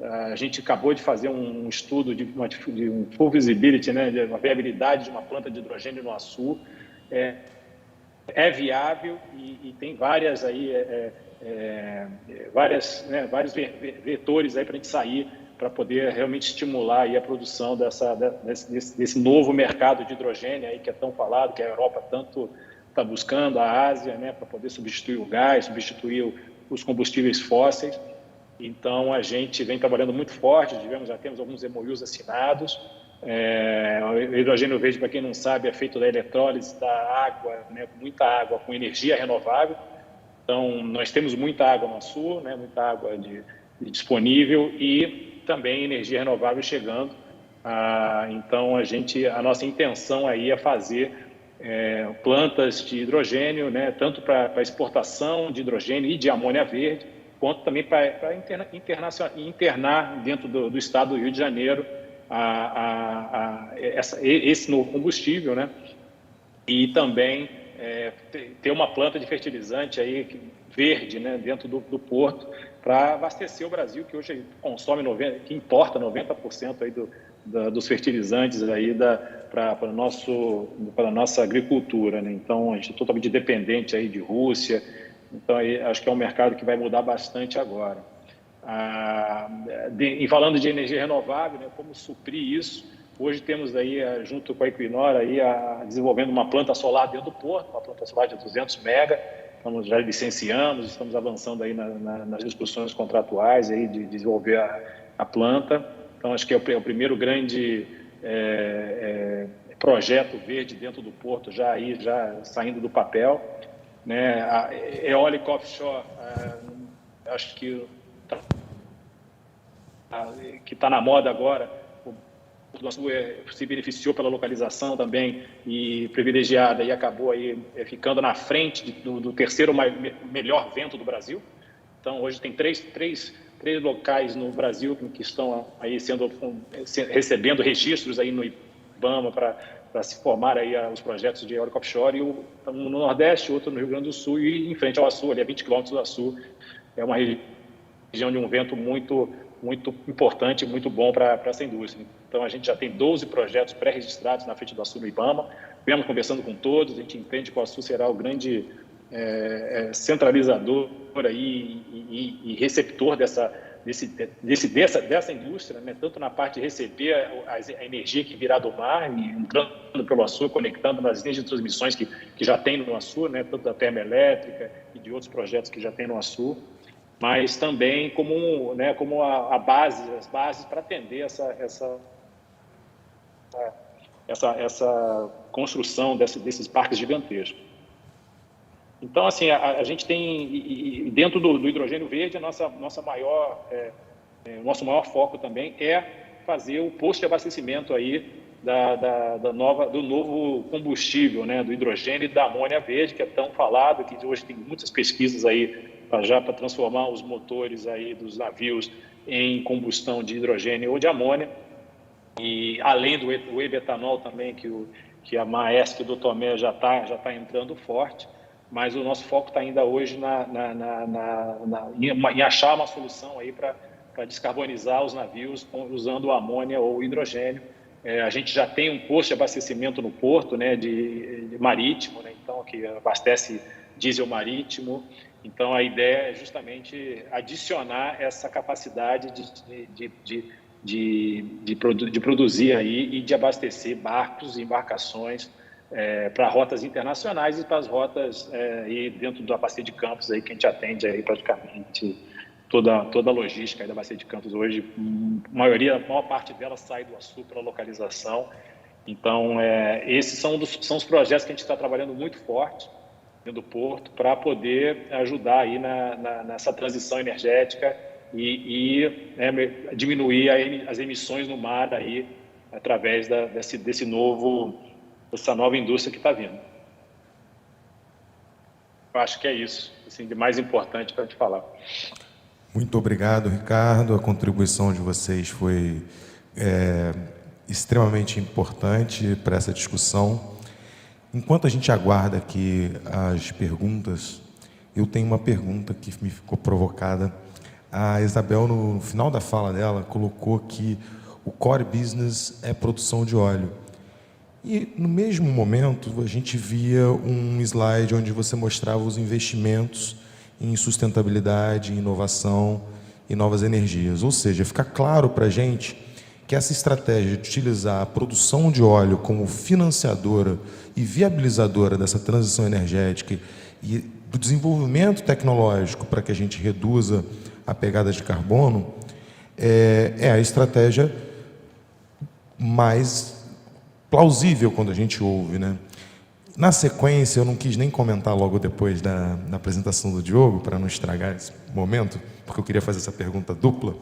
a gente acabou de fazer um estudo de um full visibility, né, de uma viabilidade de uma planta de hidrogênio no Açu. É viável e tem vários vetores aí para a gente sair, para poder realmente estimular aí a produção desse novo mercado de hidrogênio aí que é tão falado, que a Europa tanto está buscando, a Ásia, né, para poder substituir o gás, substituir os combustíveis fósseis. Então, a gente vem trabalhando muito forte, já temos alguns MOUs assinados. O hidrogênio verde, para quem não sabe, é feito da eletrólise da água, né, muita água com energia renovável. Então, nós temos muita água no Sul, né, muita água disponível e também energia renovável chegando. Então, a nossa intenção aí é fazer plantas de hidrogênio, né, tanto para exportação de hidrogênio e de amônia verde, quanto também para internar dentro do estado do Rio de Janeiro esse novo combustível, né? E também ter uma planta de fertilizante aí verde, né, dentro do porto para abastecer o Brasil, que hoje que importa 90% aí dos fertilizantes aí para a nossa agricultura, né? Então, a gente é totalmente dependente aí de Rússia. Então, aí, acho que é um mercado que vai mudar bastante agora. E falando de energia renovável, né, como suprir isso, hoje temos aí, junto com a Equinor, aí, desenvolvendo uma planta solar dentro do porto, uma planta solar de 200 mega, já licenciamos, estamos avançando aí nas discussões contratuais aí de desenvolver a planta. Então, acho que é o primeiro grande projeto verde dentro do porto, já saindo do papel. Né? A eólica offshore, acho que está na moda agora. O nosso se beneficiou pela localização também e privilegiada e acabou aí ficando na frente do terceiro melhor vento do Brasil. Então, hoje tem três locais no Brasil que estão aí recebendo registros aí no IBAMA para se formar aí os projetos de eólica offshore, um no Nordeste, outro no Rio Grande do Sul e em frente ao Açu, ali a 20 quilômetros do Açu. É uma região de um vento muito importante, muito bom para essa indústria. Então, a gente já tem 12 projetos pré-registrados na frente do Açu no IBAMA. Viemos conversando com todos, a gente entende que o Açu será o grande centralizador aí e receptor dessa indústria, né? Tanto na parte de receber a energia que virá do mar, e entrando pelo Açu, conectando nas linhas de transmissões que já tem no Açu, né? Tanto da termoelétrica e de outros projetos que já tem no Açu, mas também como as bases para atender essa construção desses parques gigantescos. Então, assim, a gente tem, dentro do hidrogênio verde, o nosso maior foco também é fazer o posto de abastecimento aí do novo combustível, né, do hidrogênio e da amônia verde, que é tão falado, que hoje tem muitas pesquisas aí para transformar os motores aí dos navios em combustão de hidrogênio ou de amônia. E além do e-betanol também, que a Maersk do Tomé já tá entrando forte. mas o nosso foco está ainda hoje em achar uma solução aí para descarbonizar os navios usando amônia ou hidrogênio. A gente já tem um posto de abastecimento no porto, né, de marítimo, né, então, que abastece diesel marítimo. Então, a ideia é justamente adicionar essa capacidade de produzir aí e de abastecer barcos e embarcações para rotas internacionais e para as rotas aí dentro da Bacia de Campos, aí, que a gente atende aí praticamente toda a logística aí da Bacia de Campos hoje. A maior parte dela sai do Açu para localização. Então, esses são os projetos que a gente está trabalhando muito forte dentro do porto para poder ajudar aí nessa transição energética e diminuir as emissões no mar aí através dessa nova indústria que está vindo. Eu acho que é isso, assim, de mais importante para te falar. Muito obrigado, Ricardo. A contribuição de vocês foi extremamente importante para essa discussão. Enquanto a gente aguarda aqui as perguntas, eu tenho uma pergunta que me ficou provocada. A Isabel, no final da fala dela, colocou que o core business é produção de óleo. E, no mesmo momento, a gente via um slide onde você mostrava os investimentos em sustentabilidade, em inovação e novas energias. Ou seja, fica claro para a gente que essa estratégia de utilizar a produção de óleo como financiadora e viabilizadora dessa transição energética e do desenvolvimento tecnológico para que a gente reduza a pegada de carbono é a estratégia mais plausível quando a gente ouve, né? Na sequência, eu não quis nem comentar logo depois da apresentação do Diogo, para não estragar esse momento, porque eu queria fazer essa pergunta dupla.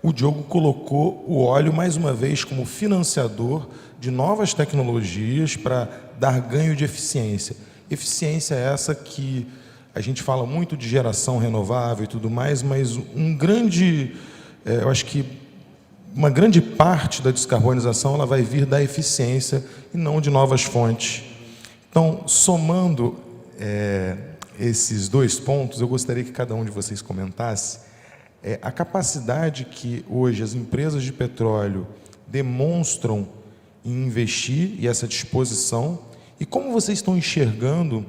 O Diogo colocou o óleo, mais uma vez, como financiador de novas tecnologias para dar ganho de eficiência. Eficiência essa que a gente fala muito de geração renovável e tudo mais, mas eu acho que uma grande parte da descarbonização ela vai vir da eficiência e não de novas fontes. Então, somando esses dois pontos, eu gostaria que cada um de vocês comentasse a capacidade que hoje as empresas de petróleo demonstram em investir e essa disposição, e como vocês estão enxergando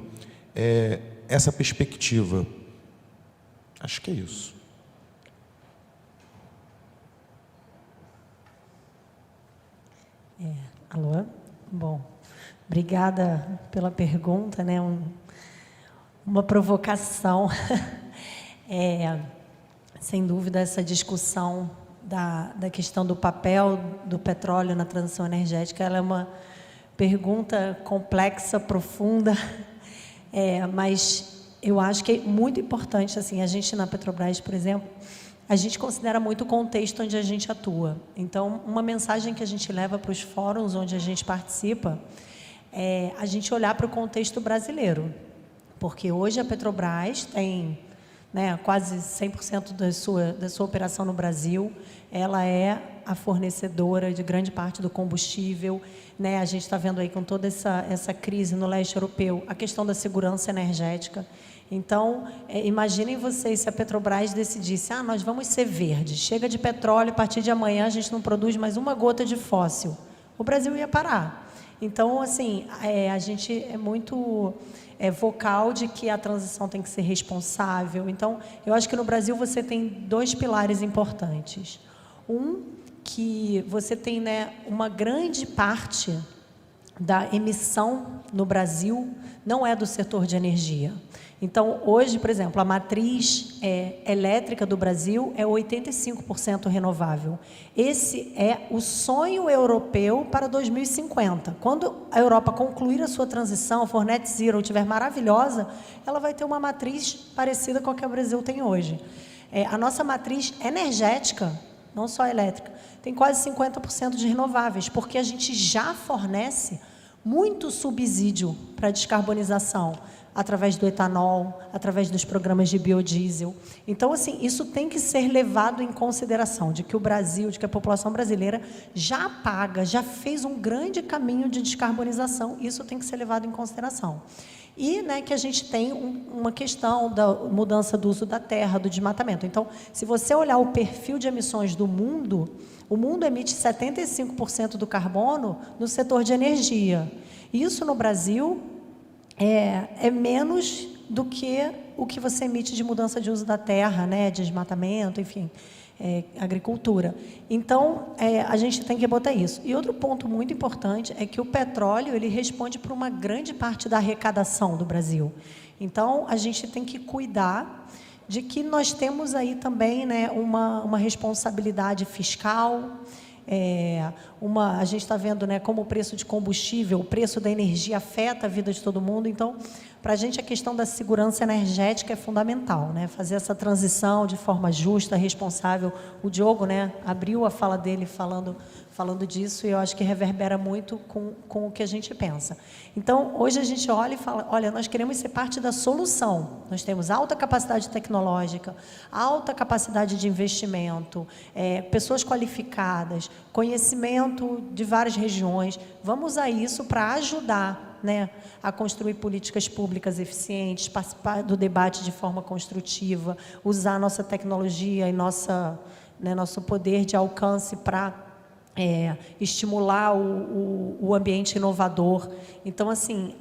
essa perspectiva. Acho que é isso. Alô? Bom, obrigada pela pergunta, né? Uma provocação. Sem dúvida, essa discussão da questão do papel do petróleo na transição energética, ela é uma pergunta complexa, profunda, mas eu acho que é muito importante, assim, a gente na Petrobras, por exemplo, a gente considera muito o contexto onde a gente atua. Então, uma mensagem que a gente leva para os fóruns onde a gente participa é a gente olhar para o contexto brasileiro, porque hoje a Petrobras tem, né, quase 100% da sua operação no Brasil, ela é a fornecedora de grande parte do combustível, né? A gente está vendo aí com toda essa crise no leste europeu, a questão da segurança energética. Então, imaginem vocês se a Petrobras decidisse, nós vamos ser verdes, chega de petróleo, a partir de amanhã a gente não produz mais uma gota de fóssil. O Brasil ia parar. Então, assim, a gente é muito vocal de que a transição tem que ser responsável. Então, eu acho que no Brasil você tem dois pilares importantes. Um, que você tem, né, uma grande parte da emissão no Brasil não é do setor de energia. Então, hoje, por exemplo, a matriz elétrica do Brasil é 85% renovável. Esse é o sonho europeu para 2050. Quando a Europa concluir a sua transição, for net zero, estiver maravilhosa, ela vai ter uma matriz parecida com a que o Brasil tem hoje. A nossa matriz energética, não só elétrica, tem quase 50% de renováveis, porque a gente já fornece muito subsídio para a descarbonização, através do etanol, através dos programas de biodiesel. Então, assim, isso tem que ser levado em consideração, de que o Brasil, de que a população brasileira já paga, já fez um grande caminho de descarbonização, isso tem que ser levado em consideração. E, né, que a gente tem uma questão da mudança do uso da terra, do desmatamento. Então, se você olhar o perfil de emissões do mundo, o mundo emite 75% do carbono no setor de energia. Isso, no Brasil, é menos do que o que você emite de mudança de uso da terra, né, de desmatamento, enfim, agricultura. Então, a gente tem que botar isso. E outro ponto muito importante é que o petróleo, ele responde por uma grande parte da arrecadação do Brasil. Então, a gente tem que cuidar de que nós temos aí também, né, uma responsabilidade fiscal. A gente está vendo, né, como o preço de combustível, o preço da energia afeta a vida de todo mundo. Então, para a gente, a questão da segurança energética é fundamental, né? Fazer essa transição de forma justa, responsável. O Diogo, né, abriu a fala dele falando disso, e eu acho que reverbera muito com o que a gente pensa. Então, hoje a gente olha e fala, olha, nós queremos ser parte da solução. Nós temos alta capacidade tecnológica, alta capacidade de investimento, pessoas qualificadas, conhecimento de várias regiões. Vamos usar isso para ajudar, né, a construir políticas públicas eficientes, participar do debate de forma construtiva, usar a nossa tecnologia e nosso poder de alcance para estimular o ambiente inovador. Então, assim,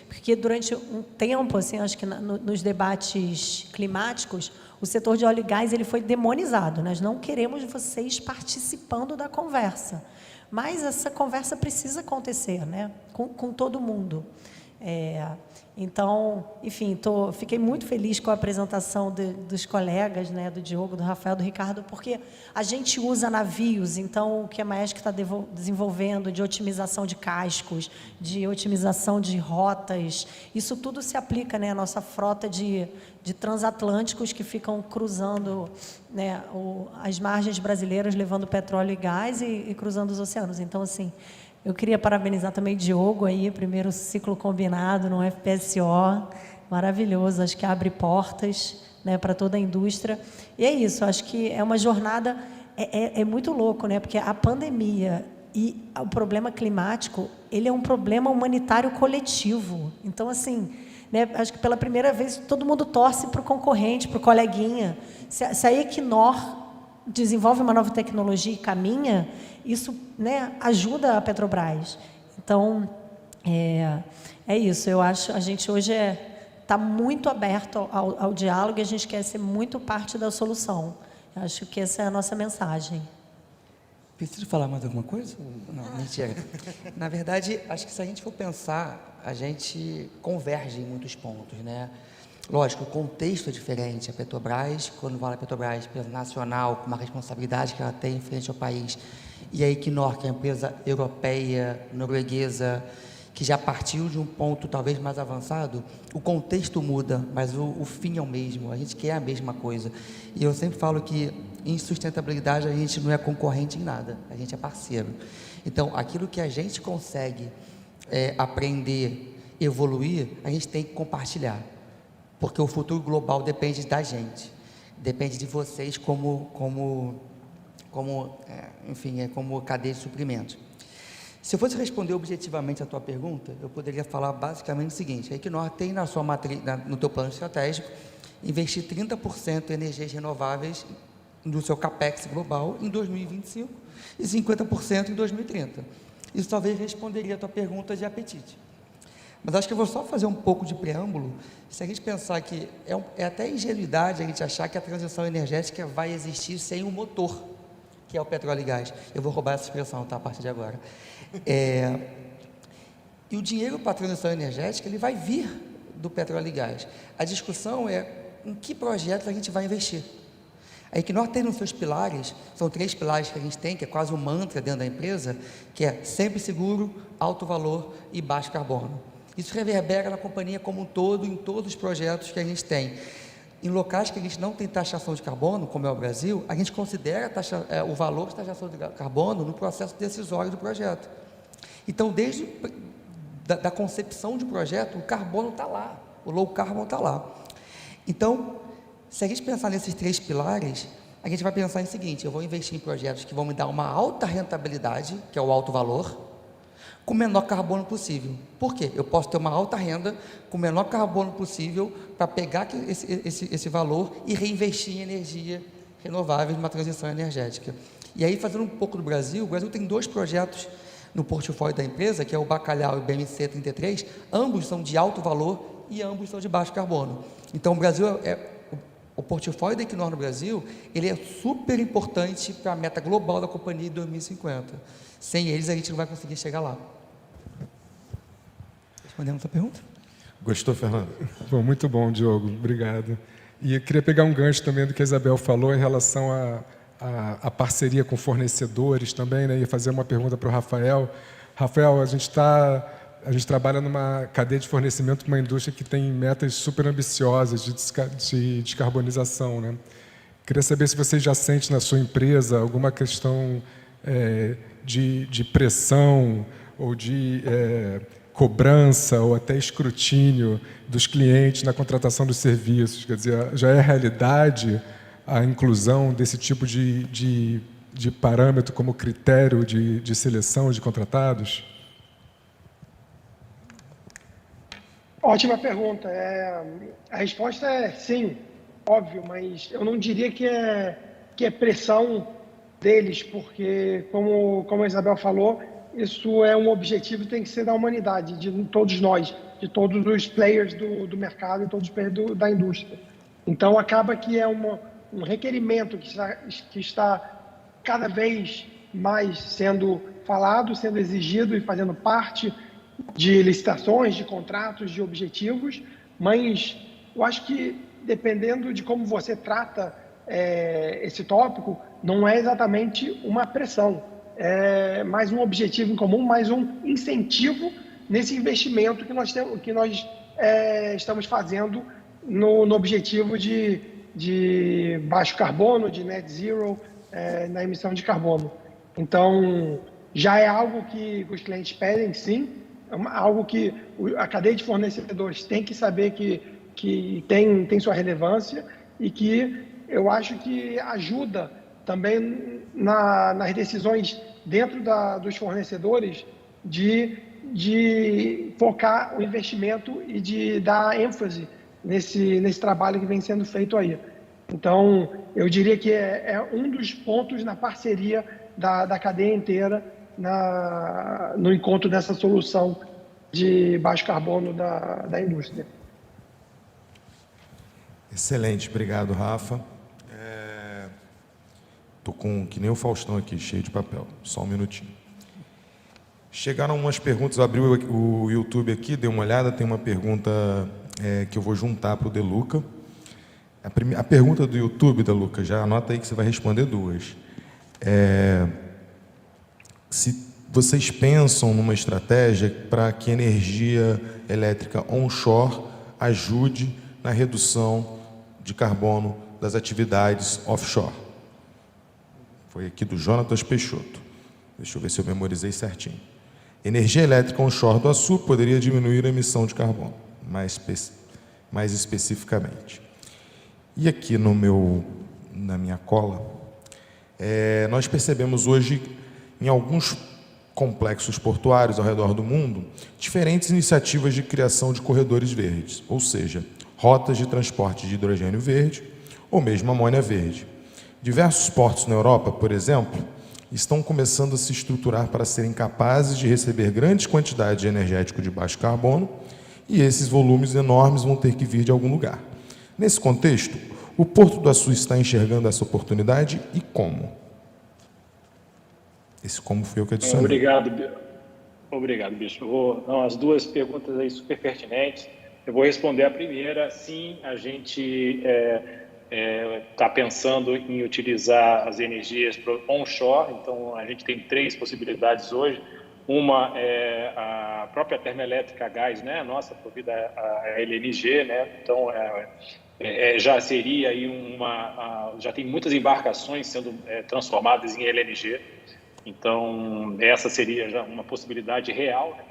porque durante um tempo, assim, acho que nos debates climáticos, o setor de óleo e gás ele foi demonizado. Nós não queremos vocês participando da conversa, mas essa conversa precisa acontecer, né, com todo mundo. Então, enfim, fiquei muito feliz com a apresentação dos colegas, né, do Diogo, do Rafael, do Ricardo, porque a gente usa navios. Então, o que a Maersk está desenvolvendo de otimização de cascos, de otimização de rotas, isso tudo se aplica, né, à nossa frota de transatlânticos que ficam cruzando, né, as margens brasileiras, levando petróleo e gás e cruzando os oceanos. Então, assim, eu queria parabenizar também o Diogo, aí, primeiro ciclo combinado no FPSO, maravilhoso, acho que abre portas, né, para toda a indústria. E é isso, acho que é uma jornada, é muito louco, né, porque a pandemia e o problema climático, ele é um problema humanitário coletivo. Então, assim, né, acho que pela primeira vez todo mundo torce para o concorrente, para o coleguinha. Se a Equinor desenvolve uma nova tecnologia e caminha, isso, né, ajuda a Petrobras. Então, é isso. Eu acho, a gente hoje está muito aberto ao diálogo e a gente quer ser muito parte da solução. Eu acho que essa é a nossa mensagem. Preciso falar mais alguma coisa? Não, mentira. Na verdade, acho que se a gente for pensar, a gente converge em muitos pontos, né? Lógico, o contexto é diferente. A Petrobras, quando fala Petrobras, empresa nacional, com uma responsabilidade que ela tem em frente ao país, e a Equinor, que é uma empresa europeia, norueguesa, que já partiu de um ponto talvez mais avançado, o contexto muda, mas o fim é o mesmo, a gente quer a mesma coisa. E eu sempre falo que em sustentabilidade a gente não é concorrente em nada, a gente é parceiro. Então, aquilo que a gente consegue aprender, evoluir, a gente tem que compartilhar. Porque o futuro global depende da gente, depende de vocês como cadeia de suprimentos. Se eu fosse responder objetivamente a tua pergunta, eu poderia falar basicamente o seguinte: a Equinor tem na sua no teu plano estratégico investir 30% em energias renováveis no seu capex global em 2025 e 50% em 2030. Isso talvez responderia a tua pergunta de apetite. Mas acho que eu vou só fazer um pouco de preâmbulo. Se a gente pensar que é até ingenuidade a gente achar que a transição energética vai existir sem um motor, que é o petróleo e gás. Eu vou roubar essa expressão, tá, a partir de agora. E o dinheiro para a transição energética, ele vai vir do petróleo e gás. A discussão é em que projetos a gente vai investir. A Equinor tem nos seus pilares, são 3 pilares que a gente tem, que é quase um mantra dentro da empresa, que é sempre seguro, alto valor e baixo carbono. Isso reverbera na companhia como um todo, em todos os projetos que a gente tem. Em locais que a gente não tem taxação de carbono, como é o Brasil, a gente considera o valor de taxação de carbono no processo decisório do projeto. Então, desde da concepção de projeto, o carbono está lá, o low carbon está lá. Então, se a gente pensar nesses 3 pilares, a gente vai pensar em seguinte: eu vou investir em projetos que vão me dar uma alta rentabilidade, que é o alto valor, com o menor carbono possível. Por quê? Eu posso ter uma alta renda com o menor carbono possível para pegar esse valor e reinvestir em energia renovável, numa transição energética. E aí, fazendo um pouco do Brasil, o Brasil tem 2 projetos no portfólio da empresa, que é o Bacalhau e o BMC 33, ambos são de alto valor e ambos são de baixo carbono. Então, o Brasil o portfólio da Equinor no Brasil, ele é super importante para a meta global da companhia em 2050. Sem eles, a gente não vai conseguir chegar lá. Respondendo a sua pergunta? Gostou, Fernando? Bom, muito bom, Diogo. Obrigado. E eu queria pegar um gancho também do que a Isabel falou em relação à parceria com fornecedores também, né? E fazer uma pergunta para o Rafael. Rafael, a gente trabalha numa cadeia de fornecimento para uma indústria que tem metas super ambiciosas de descarbonização, né? Queria saber se você já sente na sua empresa alguma questão de pressão ou de cobrança ou até escrutínio dos clientes na contratação dos serviços. Quer dizer, já é realidade a inclusão desse tipo de parâmetro como critério de seleção de contratados? Ótima pergunta. A resposta é sim, óbvio, mas eu não diria que é pressão deles, porque, como a Isabel falou, isso é um objetivo que tem que ser da humanidade, de todos nós, de todos os players do mercado e todos os players da indústria. Então, acaba que é um requerimento que está cada vez mais sendo falado, sendo exigido e fazendo parte de licitações, de contratos, de objetivos, mas eu acho que, dependendo de como você trata esse tópico, não é exatamente uma pressão, é mais um objetivo em comum, mais um incentivo nesse investimento que nós estamos fazendo no objetivo de baixo carbono, de net zero, na emissão de carbono. Então, já é algo que os clientes pedem, sim, algo que a cadeia de fornecedores tem que saber que tem sua relevância e que eu acho que ajuda também nas decisões dentro dos fornecedores de focar o investimento e de dar ênfase nesse trabalho que vem sendo feito aí. Então, eu diria que é um dos pontos na parceria da cadeia inteira no encontro dessa solução de baixo carbono da indústria. Excelente, obrigado, Rafa. Estou que nem o Faustão aqui, cheio de papel. Só um minutinho. Chegaram umas perguntas, eu abri o YouTube aqui, dei uma olhada, tem uma pergunta que eu vou juntar para o Deluca. A pergunta do YouTube, Deluca, já anota aí que você vai responder 2. Se vocês pensam numa estratégia para que a energia elétrica onshore ajude na redução de carbono das atividades offshore. Foi aqui do Jonatas Peixoto. Deixa eu ver se eu memorizei certinho. Energia elétrica onshore do Açu poderia diminuir a emissão de carbono, mais especificamente. E aqui na minha cola, nós percebemos hoje, em alguns complexos portuários ao redor do mundo, diferentes iniciativas de criação de corredores verdes, ou seja, rotas de transporte de hidrogênio verde ou mesmo amônia verde. Diversos portos na Europa, por exemplo, estão começando a se estruturar para serem capazes de receber grandes quantidades de energético de baixo carbono, e esses volumes enormes vão ter que vir de algum lugar. Nesse contexto, o Porto do Açu está enxergando essa oportunidade e como? Esse como foi o que adicionei. Obrigado, Bispo. As 2 perguntas aí super pertinentes. Eu vou responder a primeira. Sim, a gente está pensando em utilizar as energias onshore. Então, a gente tem 3 possibilidades hoje. Uma é a própria termoelétrica a gás, né? Nossa, provida a LNG, né? Então, já seria aí já tem muitas embarcações sendo transformadas em LNG. Então, essa seria já uma possibilidade real, né?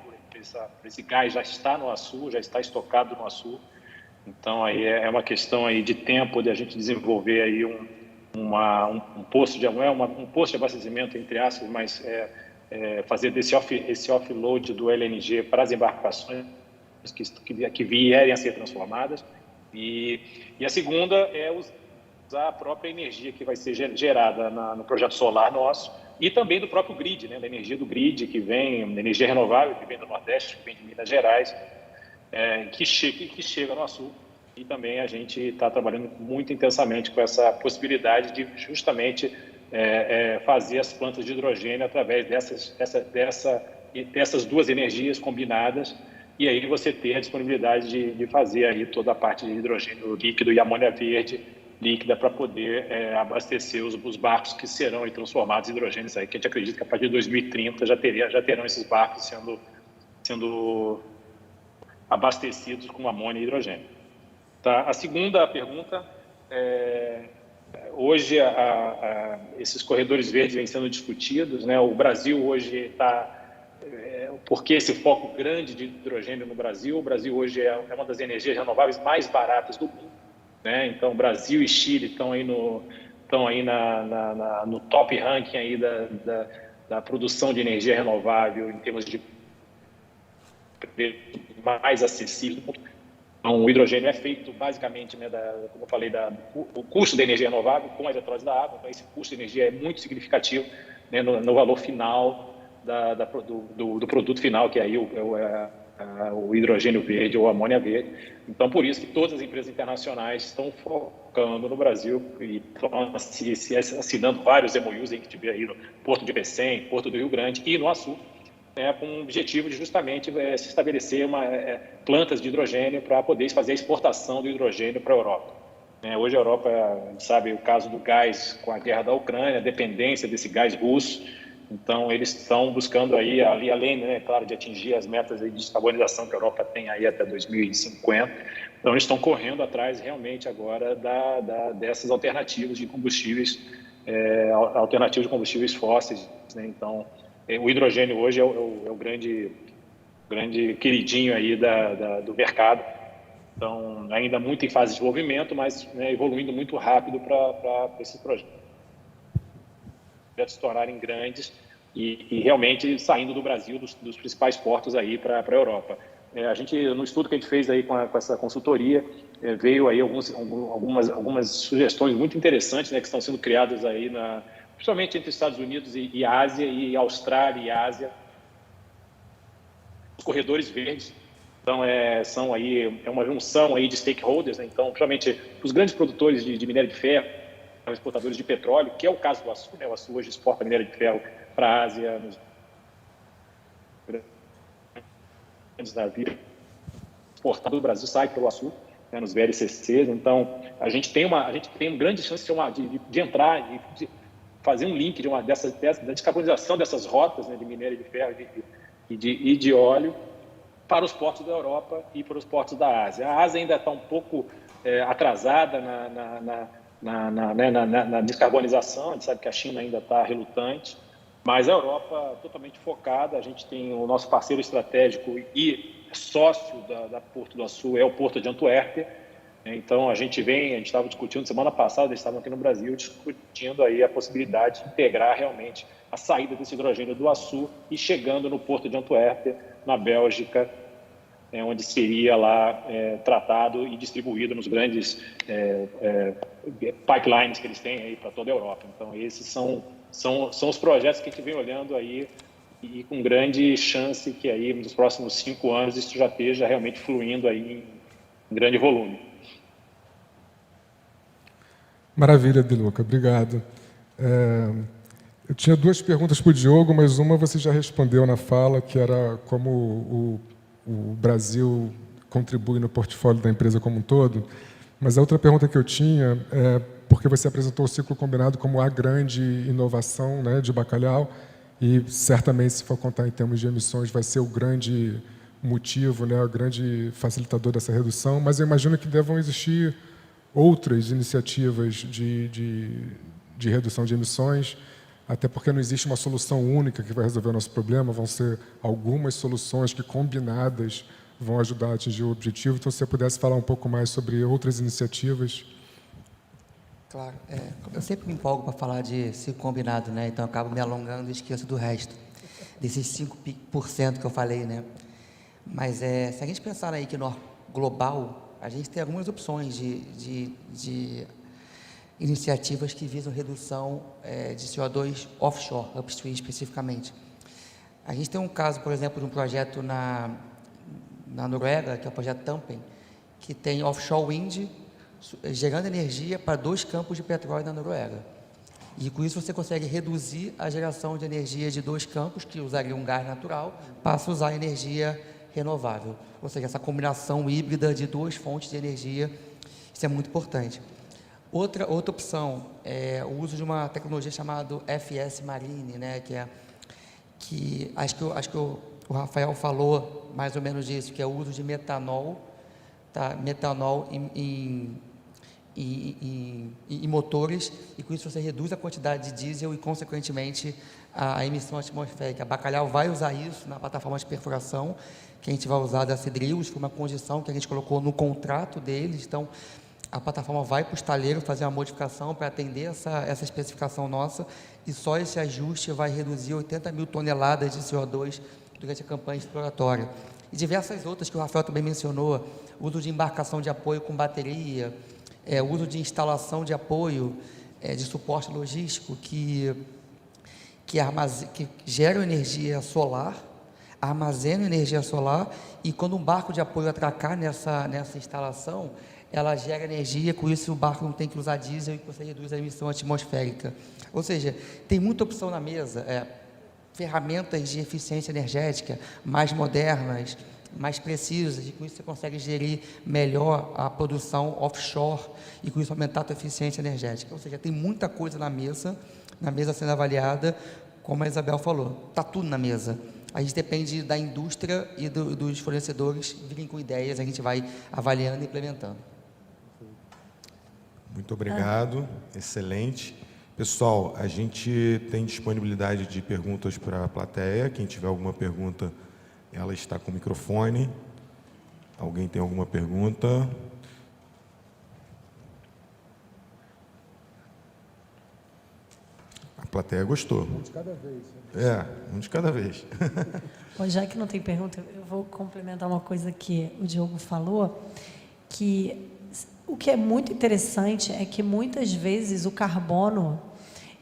Esse gás já está no Açu, já está estocado no Açu. Então, aí é uma questão aí de tempo de a gente desenvolver aí um posto de abastecimento, entre aspas, mas fazer esse offload do LNG para as embarcações que vierem a ser transformadas. E a segunda é usar a própria energia que vai ser gerada no projeto solar nosso e também do próprio grid, né, da energia do grid que vem, da energia renovável que vem do Nordeste, que vem de Minas Gerais, que chega no Açu. E também a gente está trabalhando muito intensamente com essa possibilidade de justamente fazer as plantas de hidrogênio através dessas duas energias combinadas, e aí você ter a disponibilidade de fazer aí toda a parte de hidrogênio líquido e amônia verde líquida para poder abastecer os barcos que serão transformados em hidrogênios aí, que a gente acredita que a partir de 2030 já terão esses barcos sendo abastecidos com amônia e hidrogênio. Tá? A segunda pergunta, hoje esses corredores verdes vêm sendo discutidos, né? O Brasil hoje está... por que esse foco grande de hidrogênio no Brasil? O Brasil hoje é uma das energias renováveis mais baratas do mundo, né? Então, Brasil e Chile estão aí no top ranking aí da produção de energia renovável em termos de mais acessível. Então, o hidrogênio é feito basicamente, né, como eu falei, o custo da energia renovável com a eletrólise da água. Então, esse custo de energia é muito significativo, né, no valor final do produto final, que aí o hidrogênio verde ou a amônia verde. Então, por isso que todas as empresas internacionais estão focando no Brasil e estão assinando vários MOUs, aí que tiver aí no Porto de Pecém, Porto do Rio Grande e no Açu, com o objetivo de justamente se estabelecer plantas de hidrogênio para poder fazer a exportação do hidrogênio para a Europa. Hoje a Europa, a gente sabe o caso do gás com a guerra da Ucrânia, a dependência desse gás russo. Então, eles estão buscando aí, além, né, claro, de atingir as metas de descarbonização que a Europa tem aí até 2050. Então, eles estão correndo atrás realmente agora dessas alternativas de combustíveis, fósseis, né? Então, o hidrogênio hoje é o grande queridinho aí do mercado. Então, ainda muito em fase de desenvolvimento, mas, né, evoluindo muito rápido para esses projetos se tornarem grandes e realmente saindo do Brasil, dos principais portos aí para a Europa. A gente, no estudo que a gente fez aí com essa consultoria, veio aí algumas sugestões muito interessantes, né, que estão sendo criadas aí principalmente entre Estados Unidos e Ásia, e Austrália e Ásia, os corredores verdes. Então, são aí, uma junção aí de stakeholders, né? Então, principalmente os grandes produtores de minério de ferro, exportadores de petróleo, que é o caso do Açu, né? O Açu hoje exporta minério de ferro para a Ásia, nos grandes navios exportado do Brasil sai pelo Açu, né, nos VLCCs. Então, a gente tem uma grande chance de entrar, de fazer um link da descarbonização dessas rotas, né, de minério de ferro e de óleo para os portos da Europa e para os portos da Ásia. A Ásia ainda está um pouco atrasada na descarbonização. A gente sabe que a China ainda está relutante, mas a Europa totalmente focada. A gente tem o nosso parceiro estratégico e sócio da Porto do Açu, é o Porto de Antuérpia. Então, a gente estava discutindo, semana passada, eles estavam aqui no Brasil discutindo aí a possibilidade de integrar realmente a saída desse hidrogênio do Açu e chegando no Porto de Antuérpia, na Bélgica, onde seria lá tratado e distribuído nos grandes pipelines que eles têm aí para toda a Europa. Então, esses são os projetos que a gente vem olhando aí e com grande chance que aí nos próximos 5 anos isso já esteja realmente fluindo aí em grande volume. Maravilha, De Luca, obrigado. Eu tinha 2 perguntas para o Diogo, mas uma você já respondeu na fala, que era como o Brasil contribui no portfólio da empresa como um todo. Mas a outra pergunta que eu tinha é porque você apresentou o ciclo combinado como a grande inovação, né, de Bacalhau, e certamente, se for contar em termos de emissões, vai ser o grande motivo, né, o grande facilitador dessa redução, mas eu imagino que devam existir outras iniciativas de redução de emissões. até porque não existe uma solução única que vai resolver o nosso problema, vão ser algumas soluções que, combinadas, vão ajudar a atingir o objetivo. Então, se você pudesse falar um pouco mais sobre outras iniciativas. Claro. Eu sempre me empolgo para falar de ciclo combinado, né? Então, eu acabo me alongando e esqueço do resto, desses 5% que eu falei, né? Mas, se a gente pensar aí que no global, a gente tem algumas opções de iniciativas que visam redução de CO2 offshore, upstream especificamente. A gente tem um caso, por exemplo, de um projeto na Noruega, que é o projeto Tampen, que tem offshore wind gerando energia para 2 campos de petróleo na Noruega. E com isso você consegue reduzir a geração de energia de 2 campos, que usariam um gás natural, passa a usar energia renovável. Ou seja, essa combinação híbrida de 2 fontes de energia, isso é muito importante. Outra opção é o uso de uma tecnologia chamada FS Marine, né, que acho que o Rafael falou mais ou menos disso, que é o uso de metanol, tá? Metanol em motores, e com isso você reduz a quantidade de diesel e, consequentemente, a emissão atmosférica. A Bacalhau vai usar isso na plataforma de perfuração, que a gente vai usar da Cedrius, foi uma condição que a gente colocou no contrato deles. Então, a plataforma vai para o estaleiro fazer uma modificação para atender essa especificação nossa, e só esse ajuste vai reduzir 80 mil toneladas de CO2 durante a campanha exploratória. E diversas outras que o Rafael também mencionou, uso de embarcação de apoio com bateria, uso de instalação de apoio, de suporte logístico, que gera energia solar, armazena energia solar, e quando um barco de apoio atracar nessa instalação, ela gera energia, com isso o barco não tem que usar diesel e você reduz a emissão atmosférica. Ou seja, tem muita opção na mesa, ferramentas de eficiência energética mais modernas, mais precisas, e com isso você consegue gerir melhor a produção offshore e com isso aumentar a sua eficiência energética. Ou seja, tem muita coisa na mesa sendo avaliada, como a Isabel falou, está tudo na mesa. A gente depende da indústria e dos fornecedores virem com ideias, a gente vai avaliando e implementando. Muito obrigado, excelente. Pessoal, a gente tem disponibilidade de perguntas para a plateia. Quem tiver alguma pergunta, ela está com o microfone. Alguém tem alguma pergunta? A plateia gostou. Um de cada vez. Um de cada vez. Bom, já que não tem pergunta, eu vou complementar uma coisa que o Diogo falou, que o que é muito interessante é que muitas vezes o carbono,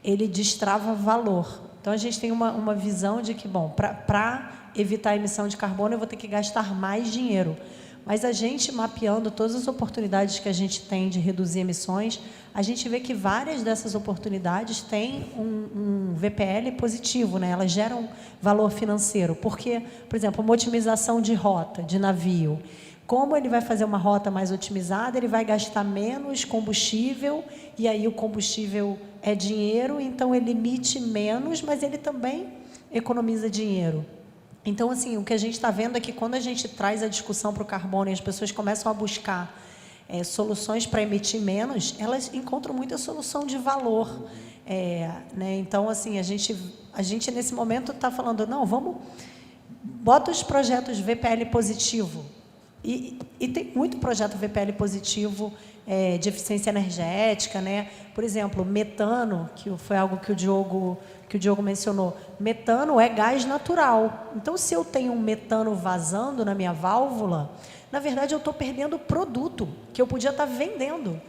ele destrava valor. Então a gente tem uma visão de que, bom, para evitar a emissão de carbono eu vou ter que gastar mais dinheiro. Mas a gente, mapeando todas as oportunidades que a gente tem de reduzir emissões, a gente vê que várias dessas oportunidades têm um VPL positivo, né? Elas geram valor financeiro. Porque, por exemplo, uma otimização de rota, de navio. Como ele vai fazer uma rota mais otimizada, ele vai gastar menos combustível, e aí o combustível é dinheiro, então ele emite menos, mas ele também economiza dinheiro. Então, assim, o que a gente está vendo é que quando a gente traz a discussão para o carbono e as pessoas começam a buscar soluções para emitir menos, elas encontram muita solução de valor. Né? Então, assim, a gente nesse momento está falando, não, bota os projetos VPL positivo. E tem muito projeto VPL positivo de eficiência energética, né? Por exemplo, metano, que foi algo que o Diogo mencionou. Metano é gás natural. Então, se eu tenho um metano vazando na minha válvula, na verdade, eu estou perdendo produto que eu podia estar vendendo.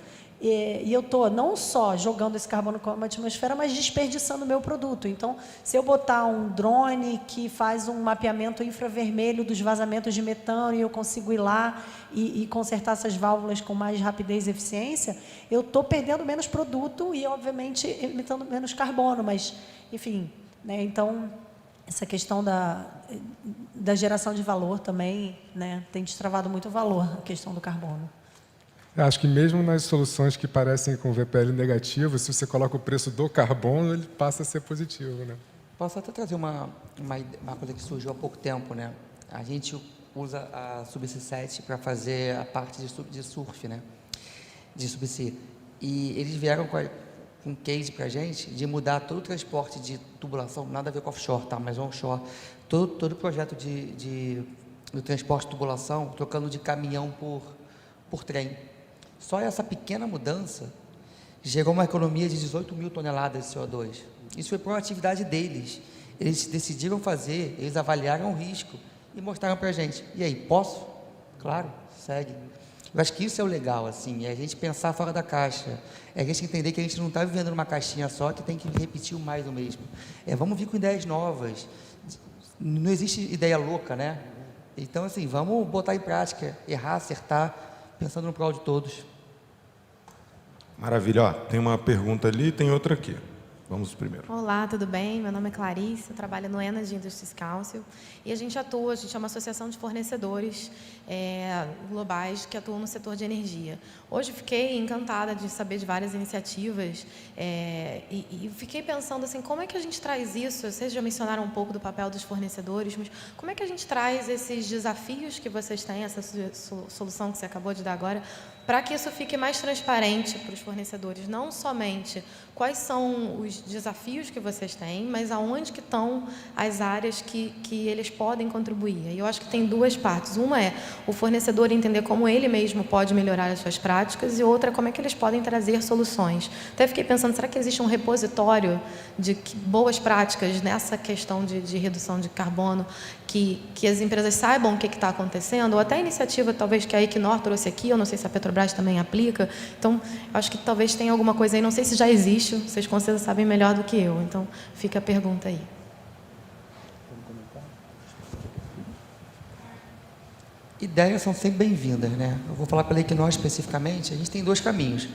E eu estou não só jogando esse carbono como atmosfera, mas desperdiçando o meu produto. Então, se eu botar um drone que faz um mapeamento infravermelho dos vazamentos de metano e eu consigo ir lá e consertar essas válvulas com mais rapidez e eficiência, eu estou perdendo menos produto e, obviamente, emitindo menos carbono. Mas, enfim, né? Então, essa questão da geração de valor também, né, tem destravado muito valor, a questão do carbono. Eu acho que mesmo nas soluções que parecem com VPL negativo, se você coloca o preço do carbono, ele passa a ser positivo, né? Posso até trazer uma coisa que surgiu há pouco tempo, né? A gente usa a Subsea 7 para fazer a parte de surf, né? De Subsea. E eles vieram um case para a gente de mudar todo o transporte de tubulação, nada a ver com offshore, tá? Mas onshore, todo o projeto do transporte de tubulação, trocando de caminhão por trem. Só essa pequena mudança gerou uma economia de 18 mil toneladas de CO2. Isso foi por uma atividade deles. Eles decidiram fazer, eles avaliaram o risco e mostraram para a gente. E aí, posso? Claro, segue. Eu acho que isso é o legal, assim, é a gente pensar fora da caixa, é a gente entender que a gente não está vivendo numa caixinha só, que tem que repetir o mais do mesmo. Vamos vir com ideias novas. Não existe ideia louca, né? Então, assim, vamos botar em prática, errar, acertar, pensando no prol de todos. Maravilha. Ó, tem uma pergunta ali e tem outra aqui. Vamos primeiro. Olá, tudo bem? Meu nome é Clarice, eu trabalho no Energy Industries Council e a gente é uma associação de fornecedores globais que atuam no setor de energia. Hoje fiquei encantada de saber de várias iniciativas e fiquei pensando assim, como é que a gente traz isso? Vocês já mencionaram um pouco do papel dos fornecedores, mas como é que a gente traz esses desafios que vocês têm, essa solução que você acabou de dar agora, para que isso fique mais transparente para os fornecedores, não somente quais são os desafios que vocês têm, mas aonde que estão as áreas que eles podem contribuir. E eu acho que tem duas partes. Uma é o fornecedor entender como ele mesmo pode melhorar as suas práticas e outra, como é que eles podem trazer soluções. Até fiquei pensando, será que existe um repositório de boas práticas nessa questão de redução de carbono, que as empresas saibam o que está acontecendo, ou até a iniciativa talvez que a Equinor trouxe aqui, eu não sei se a Petrobras também aplica. Então, acho que talvez tenha alguma coisa aí, não sei se já existe, vocês com certeza sabem melhor do que eu, então fica a pergunta aí. Ideias são sempre bem-vindas, né? Eu vou falar pela Equinor especificamente, a gente tem dois caminhos.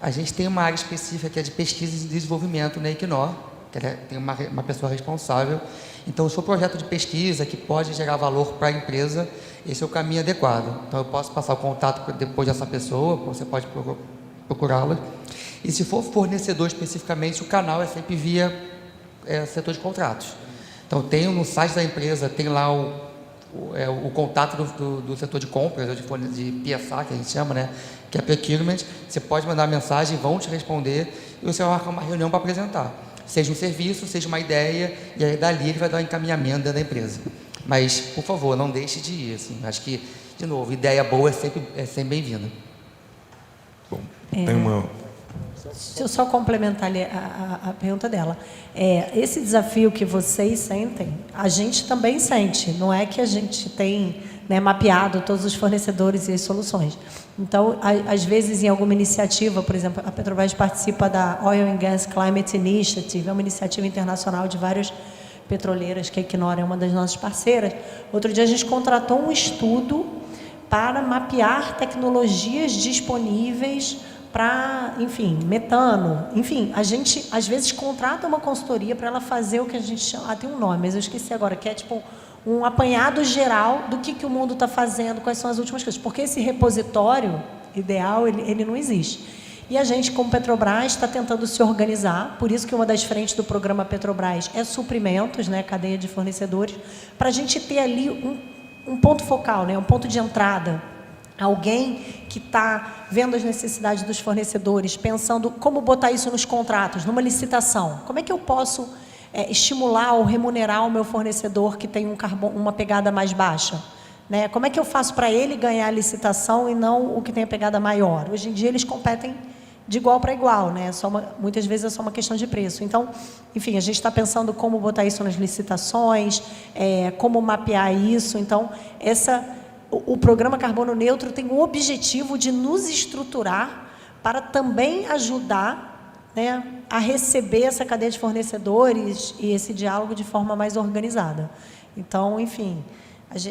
A gente tem uma área específica que é de pesquisa e desenvolvimento na Equinor, que tem uma pessoa responsável. Então, o seu projeto de pesquisa que pode gerar valor para a empresa, esse é o caminho adequado. Então, eu posso passar o contato depois dessa pessoa, você pode procurá-la. E se for fornecedor especificamente, o canal é sempre via setor de contratos. Então, tem no site da empresa, tem lá o contato do setor de compras, ou de PSA, que a gente chama, né? Que é Procurement. Você pode mandar mensagem, vão te responder, e você vai marcar uma reunião para apresentar. Seja um serviço, seja uma ideia, e aí dali ele vai dar um encaminhamento dentro da empresa. Mas, por favor, não deixe de ir. Assim, acho que, de novo, ideia boa é sempre bem-vinda. Bom, tem uma... Deixa eu só complementar ali a pergunta dela. Esse desafio que vocês sentem, a gente também sente. Não é que a gente tem, né, mapeado todos os fornecedores e as soluções. Então, às vezes, em alguma iniciativa, por exemplo, a Petrobras participa da Oil and Gas Climate Initiative, é uma iniciativa internacional de várias petroleiras, que a Equinor é uma das nossas parceiras. Outro dia, a gente contratou um estudo para mapear tecnologias disponíveis para, enfim, metano. Enfim, a gente, às vezes, contrata uma consultoria para ela fazer o que a gente chama... tem um nome, mas eu esqueci agora, que é tipo um apanhado geral do que o mundo está fazendo, quais são as últimas coisas. Porque esse repositório ideal, ele não existe. E a gente, como Petrobras, está tentando se organizar, por isso que uma das frentes do programa Petrobras é suprimentos, né, cadeia de fornecedores, para a gente ter ali um ponto focal, né, um ponto de entrada. Alguém que está vendo as necessidades dos fornecedores, pensando como botar isso nos contratos, numa licitação. Como é que eu posso estimular ou remunerar o meu fornecedor que tem uma pegada mais baixa? Né? Como é que eu faço para ele ganhar a licitação e não o que tem a pegada maior? Hoje em dia, eles competem de igual para igual, né? Muitas vezes é só uma questão de preço. Então, enfim, a gente está pensando como botar isso nas licitações, como mapear isso. Então, o programa Carbono Neutro tem o objetivo de nos estruturar para também ajudar, né, a receber essa cadeia de fornecedores e esse diálogo de forma mais organizada. Então, enfim,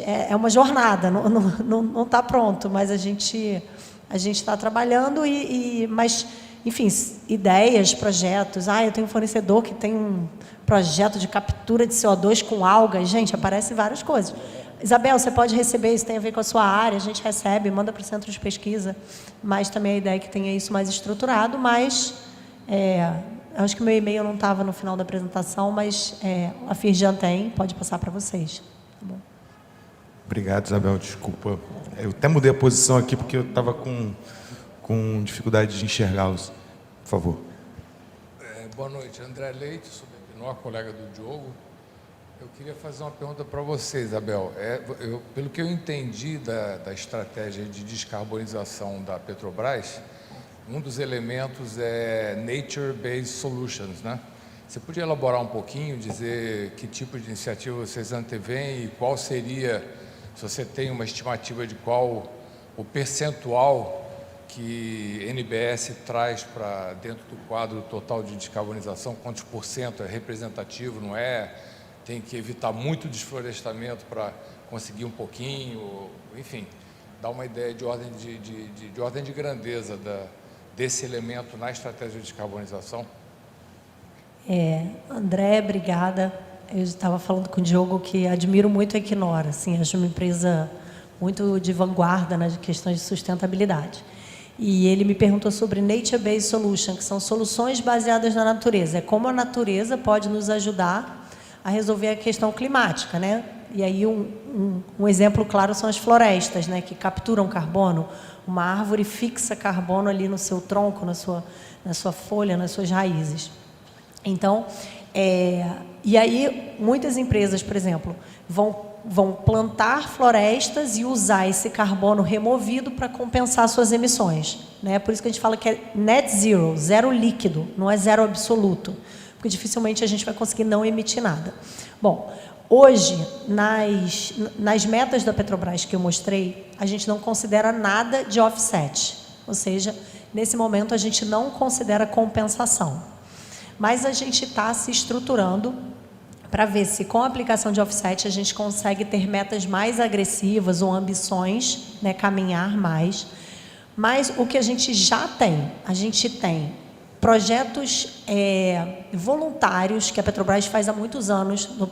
é uma jornada, não está pronto, mas a gente está trabalhando, mas, enfim, ideias, projetos. Eu tenho um fornecedor que tem um projeto de captura de CO2 com algas. Gente, aparecem várias coisas. Isabel, você pode receber, isso tem a ver com a sua área, a gente recebe, manda para o centro de pesquisa, mas também a ideia é que tenha isso mais estruturado, mas acho que o meu e-mail não estava no final da apresentação, mas a Firjan tem, pode passar para vocês. Tá bom. Obrigado, Isabel, desculpa. Eu até mudei a posição aqui porque eu estava com dificuldade de enxergá-los. Por favor. Boa noite, André Leite, sou da Equinor, colega do Diogo. Eu queria fazer uma pergunta para você, Isabel. Pelo que eu entendi da estratégia de descarbonização da Petrobras, um dos elementos é Nature-Based Solutions, né? Você podia elaborar um pouquinho, dizer que tipo de iniciativa vocês antevêm e qual seria, se você tem uma estimativa de qual o percentual que NBS traz para dentro do quadro total de descarbonização, quantos por cento é representativo, não é? Tem que evitar muito desflorestamento para conseguir um pouquinho, enfim, dá uma ideia de ordem de grandeza desse elemento na estratégia de descarbonização. André, obrigada. Eu estava falando com o Diogo que admiro muito a Equinor, assim, acho uma empresa muito de vanguarda nas questões de sustentabilidade. E ele me perguntou sobre Nature-Based Solutions, que são soluções baseadas na natureza. É como a natureza pode nos ajudar a resolver a questão climática, né? E aí um exemplo claro são as florestas, né, que capturam carbono. Uma árvore fixa carbono ali no seu tronco, na sua folha, nas suas raízes. Então, e aí muitas empresas, por exemplo, vão plantar florestas e usar esse carbono removido para compensar suas emissões, né? Por isso que a gente fala que é net zero, zero líquido, não é zero absoluto, porque dificilmente a gente vai conseguir não emitir nada. Bom, hoje, nas metas da Petrobras que eu mostrei, a gente não considera nada de offset, ou seja, nesse momento a gente não considera compensação. Mas a gente está se estruturando para ver se com a aplicação de offset a gente consegue ter metas mais agressivas ou ambições, né, caminhar mais. Mas o que a gente já tem, a gente tem projetos voluntários que a Petrobras faz há muitos anos no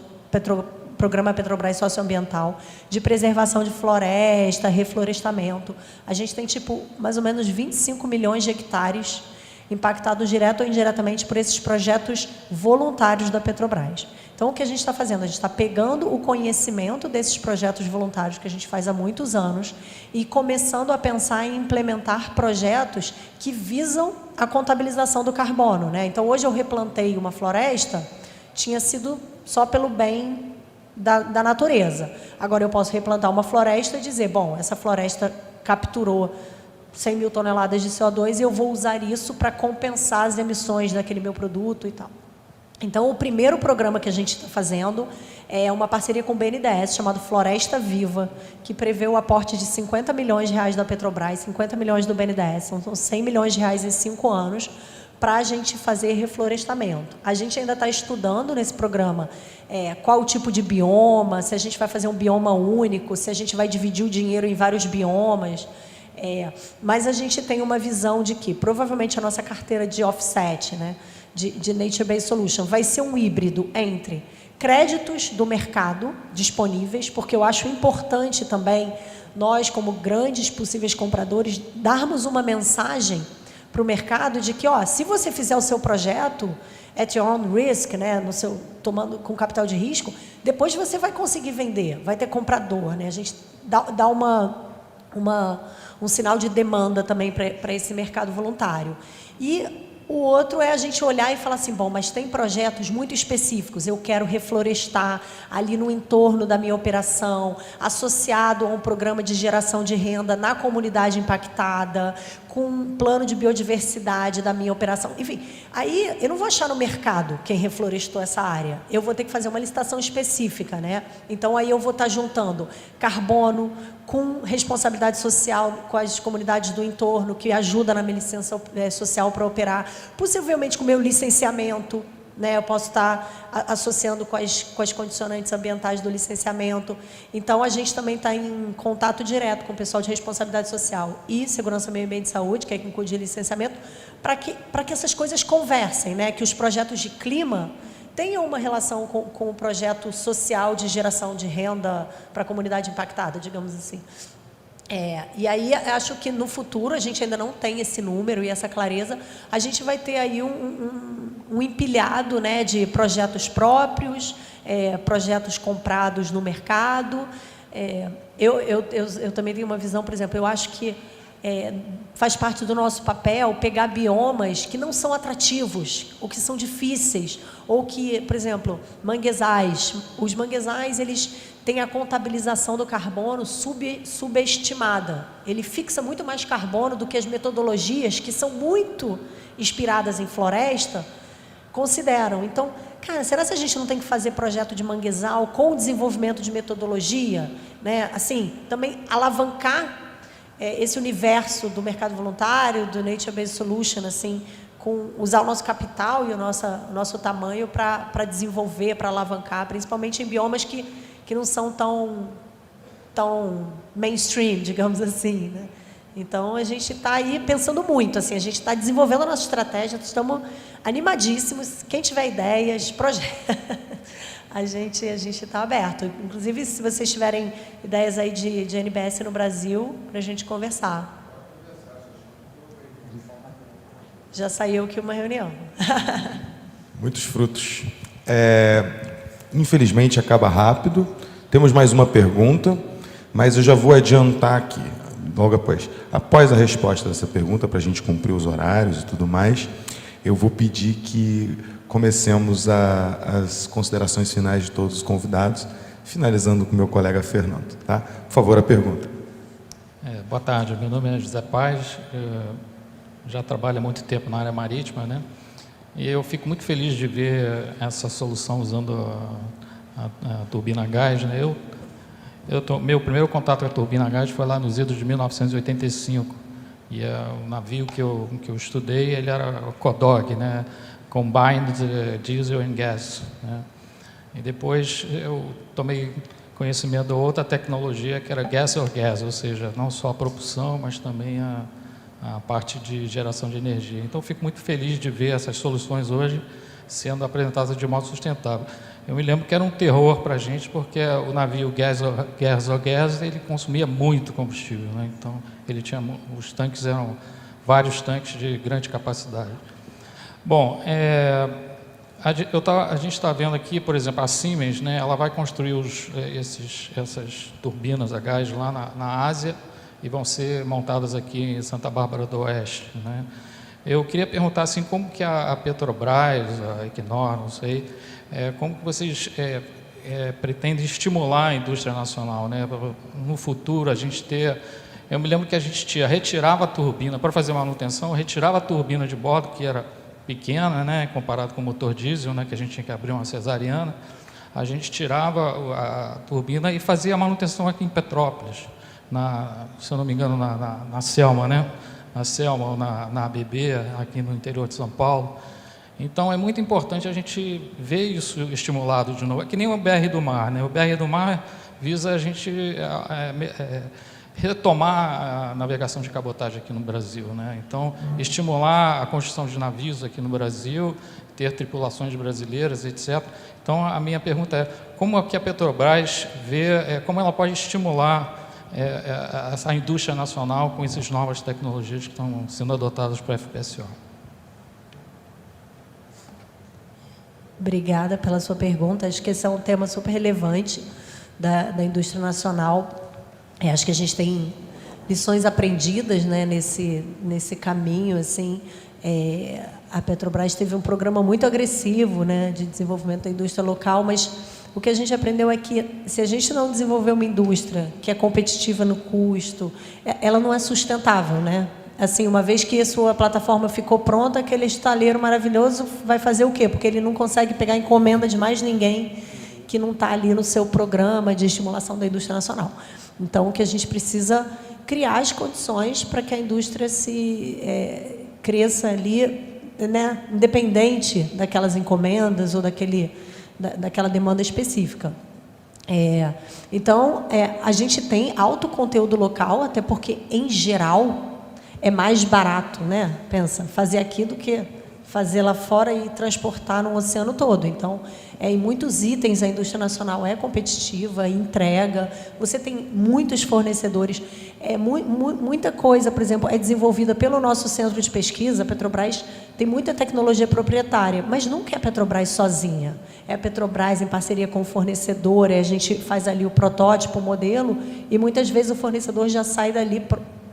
Programa Petrobras Socioambiental, de preservação de floresta, reflorestamento. A gente tem, mais ou menos 25 milhões de hectares impactados direto ou indiretamente por esses projetos voluntários da Petrobras. Então, o que a gente está fazendo? A gente está pegando o conhecimento desses projetos voluntários que a gente faz há muitos anos e começando a pensar em implementar projetos que visam a contabilização do carbono, né? Então, hoje eu replantei uma floresta, tinha sido só pelo bem da natureza. Agora, eu posso replantar uma floresta e dizer, bom, essa floresta capturou 100 mil toneladas de CO2 e eu vou usar isso para compensar as emissões daquele meu produto e tal. Então, o primeiro programa que a gente está fazendo é uma parceria com o BNDES, chamado Floresta Viva, que prevê o aporte de 50 milhões de reais da Petrobras, 50 milhões do BNDES, são 100 milhões de reais em 5 anos, para a gente fazer reflorestamento. A gente ainda está estudando nesse programa qual o tipo de bioma, se a gente vai fazer um bioma único, se a gente vai dividir o dinheiro em vários biomas. Mas a gente tem uma visão de que, provavelmente, a nossa carteira de offset, né, de Nature-Based Solution, vai ser um híbrido entre créditos do mercado disponíveis, porque eu acho importante também nós, como grandes possíveis compradores, darmos uma mensagem para o mercado de que, se você fizer o seu projeto at your own risk, né, tomando com capital de risco, depois você vai conseguir vender, vai ter comprador, né? A gente dá um sinal de demanda também para esse mercado voluntário. E o outro é a gente olhar e falar assim, bom, mas tem projetos muito específicos, eu quero reflorestar ali no entorno da minha operação, associado a um programa de geração de renda na comunidade impactada, com um plano de biodiversidade da minha operação. Enfim, aí eu não vou achar no mercado quem reflorestou essa área. Eu vou ter que fazer uma licitação específica, né? Então, aí eu vou estar juntando carbono com responsabilidade social com as comunidades do entorno, que ajuda na minha licença social para operar, possivelmente com o meu licenciamento, né? Eu posso estar associando com as condicionantes ambientais do licenciamento. Então, a gente também está em contato direto com o pessoal de responsabilidade social e segurança, meio ambiente e saúde, que é quem cuida de licenciamento, para que essas coisas conversem, né? Que os projetos de clima tenham uma relação com o projeto social de geração de renda para a comunidade impactada, digamos assim. E aí, acho que no futuro, a gente ainda não tem esse número e essa clareza, a gente vai ter aí um empilhado, né, de projetos próprios, projetos comprados no mercado. Eu também tenho uma visão, por exemplo, eu acho que faz parte do nosso papel pegar biomas que não são atrativos, ou que são difíceis, ou que, por exemplo, manguezais. Os manguezais, eles têm a contabilização do carbono subestimada. Ele fixa muito mais carbono do que as metodologias, que são muito inspiradas em floresta, consideram. Então, cara, será que a gente não tem que fazer projeto de manguezal com o desenvolvimento de metodologia, né? Assim, também alavancar esse universo do mercado voluntário, do Nature Based Solution, assim, usar o nosso capital e o nosso tamanho para desenvolver, para alavancar, principalmente em biomas que não são tão mainstream, digamos assim, né? Então, a gente está aí pensando muito, assim, a gente está desenvolvendo a nossa estratégia, estamos animadíssimos. Quem tiver ideias, projetos, a gente está aberto. Inclusive, se vocês tiverem ideias aí de NBS no Brasil, para a gente conversar. Já saiu aqui uma reunião. Muitos frutos. Infelizmente, acaba rápido. Temos mais uma pergunta, mas eu já vou adiantar aqui, logo após a resposta dessa pergunta, para a gente cumprir os horários e tudo mais, eu vou pedir que comecemos as considerações finais de todos os convidados, finalizando com o meu colega Fernando. Tá? Por favor, a pergunta. Boa tarde, meu nome é José Paz, já trabalho há muito tempo na área marítima, né? E eu fico muito feliz de ver essa solução usando a turbina a gás, né? Meu primeiro contato com a turbina a gás foi lá nos idos de 1985, e o navio que eu estudei, ele era o CODOG, né? Combined Diesel and Gas, né? E depois eu tomei conhecimento de outra tecnologia que era Gas or Gas, ou seja, não só a propulsão, mas também a parte de geração de energia. Então, eu fico muito feliz de ver essas soluções hoje sendo apresentadas de modo sustentável. Eu me lembro que era um terror para a gente, porque o navio Gas or Gas, ele consumia muito combustível, né? Então, os tanques eram vários tanques de grande capacidade. Bom, a gente está vendo aqui, por exemplo, a Siemens, né? Ela vai construir essas turbinas a gás lá na Ásia, e vão ser montadas aqui em Santa Bárbara do Oeste, né? Eu queria perguntar assim, como que a Petrobras, a Equinor, não sei, como que vocês pretendem estimular a indústria nacional, né? No futuro a gente eu me lembro que a gente retirava a turbina, para fazer manutenção, retirava a turbina de bordo, que era pequena, né, comparado com o motor diesel, né, que a gente tinha que abrir uma cesariana, a gente tirava a turbina e fazia a manutenção aqui em Petrópolis, se eu não me engano, na Selma, né? Na Selma ou na ABB, aqui no interior de São Paulo. Então, é muito importante a gente ver isso estimulado de novo. É que nem o BR do Mar, né? O BR do Mar visa a gente retomar a navegação de cabotagem aqui no Brasil, né? Então, estimular a construção de navios aqui no Brasil, ter tripulações brasileiras, etc. Então, a minha pergunta é, como é que a Petrobras vê, como ela pode estimular a indústria nacional com essas novas tecnologias que estão sendo adotadas para a FPSO? Obrigada pela sua pergunta. Acho que esse é um tema super relevante da indústria nacional. Acho que a gente tem lições aprendidas, né, nesse caminho. Assim, a Petrobras teve um programa muito agressivo, né, de desenvolvimento da indústria local, mas o que a gente aprendeu é que, se a gente não desenvolver uma indústria que é competitiva no custo, ela não é sustentável, né? Assim, uma vez que a sua plataforma ficou pronta, aquele estaleiro maravilhoso vai fazer o quê? Porque ele não consegue pegar encomenda de mais ninguém que não está ali no seu programa de estimulação da indústria nacional. Então, o que a gente precisa criar as condições para que a indústria cresça ali, né, independente daquelas encomendas ou daquela demanda específica. Então, a gente tem alto conteúdo local, até porque, em geral, é mais barato, né? Pensa, fazer aqui do que fazer lá fora e transportar no oceano todo. Então, em muitos itens, a indústria nacional é competitiva, entrega. Você tem muitos fornecedores. Muita coisa, por exemplo, é desenvolvida pelo nosso centro de pesquisa. A Petrobras tem muita tecnologia proprietária, mas nunca é a Petrobras sozinha. É a Petrobras em parceria com o fornecedor, a gente faz ali o protótipo, o modelo, e muitas vezes o fornecedor já sai dali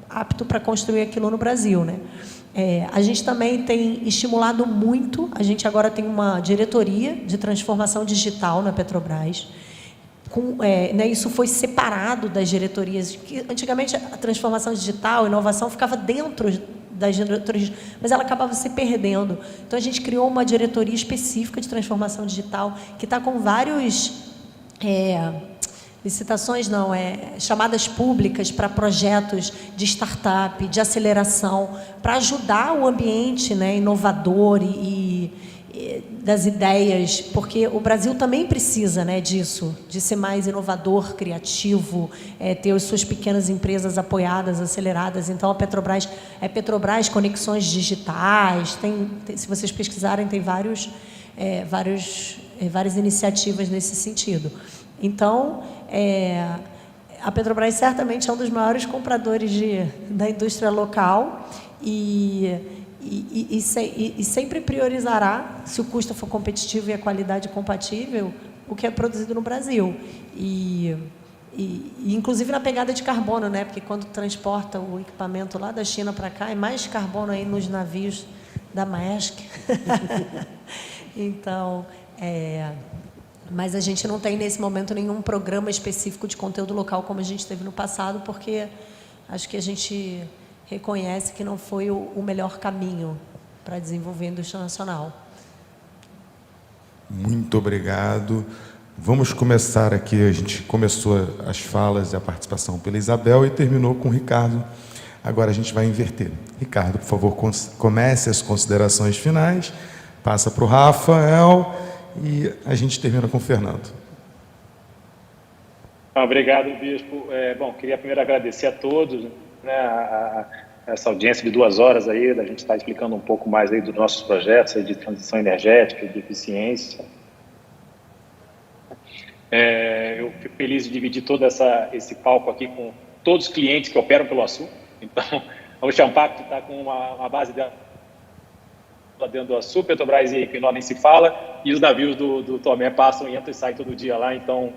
apto para construir aquilo no Brasil, né? A gente também tem estimulado muito, a gente agora tem uma diretoria de transformação digital na Petrobras. Isso foi separado das diretorias, que antigamente a transformação digital, a inovação ficava dentro das diretorias, mas ela acabava se perdendo. Então, a gente criou uma diretoria específica de transformação digital, que está com vários... licitações não, chamadas públicas para projetos de startup, de aceleração, para ajudar o ambiente, né, inovador e das ideias, porque o Brasil também precisa, né, disso, de ser mais inovador, criativo, ter as suas pequenas empresas apoiadas, aceleradas. Então, a Petrobras Petrobras Conexões Digitais, se vocês pesquisarem, tem várias iniciativas nesse sentido. Então, a Petrobras certamente é um dos maiores compradores da indústria local e sempre priorizará, se o custo for competitivo e a qualidade compatível, o que é produzido no Brasil. E inclusive na pegada de carbono, né? Porque quando transporta o equipamento lá da China para cá, é mais carbono aí nos navios da Maersk. Então, mas a gente não tem, nesse momento, nenhum programa específico de conteúdo local como a gente teve no passado, porque acho que a gente reconhece que não foi o melhor caminho para desenvolver a indústria nacional. Muito obrigado. Vamos começar aqui, a gente começou as falas e a participação pela Isabel e terminou com o Ricardo. Agora a gente vai inverter. Ricardo, por favor, comece as considerações finais, passa para o Rafael e a gente termina com o Fernando. Obrigado, Bispo. Bom, queria primeiro agradecer a todos, né, essa audiência de 2 horas aí, da gente estar explicando um pouco mais aí dos nossos projetos aí de transição energética, de eficiência. Eu fico feliz de dividir todo esse palco aqui com todos os clientes que operam pelo Açu. Então, a Ocean Pact está com uma base dela lá dentro do Açu, Petrobras e Equinor nem se fala, e os navios do Tomé passam, entram e saem todo dia lá. Então,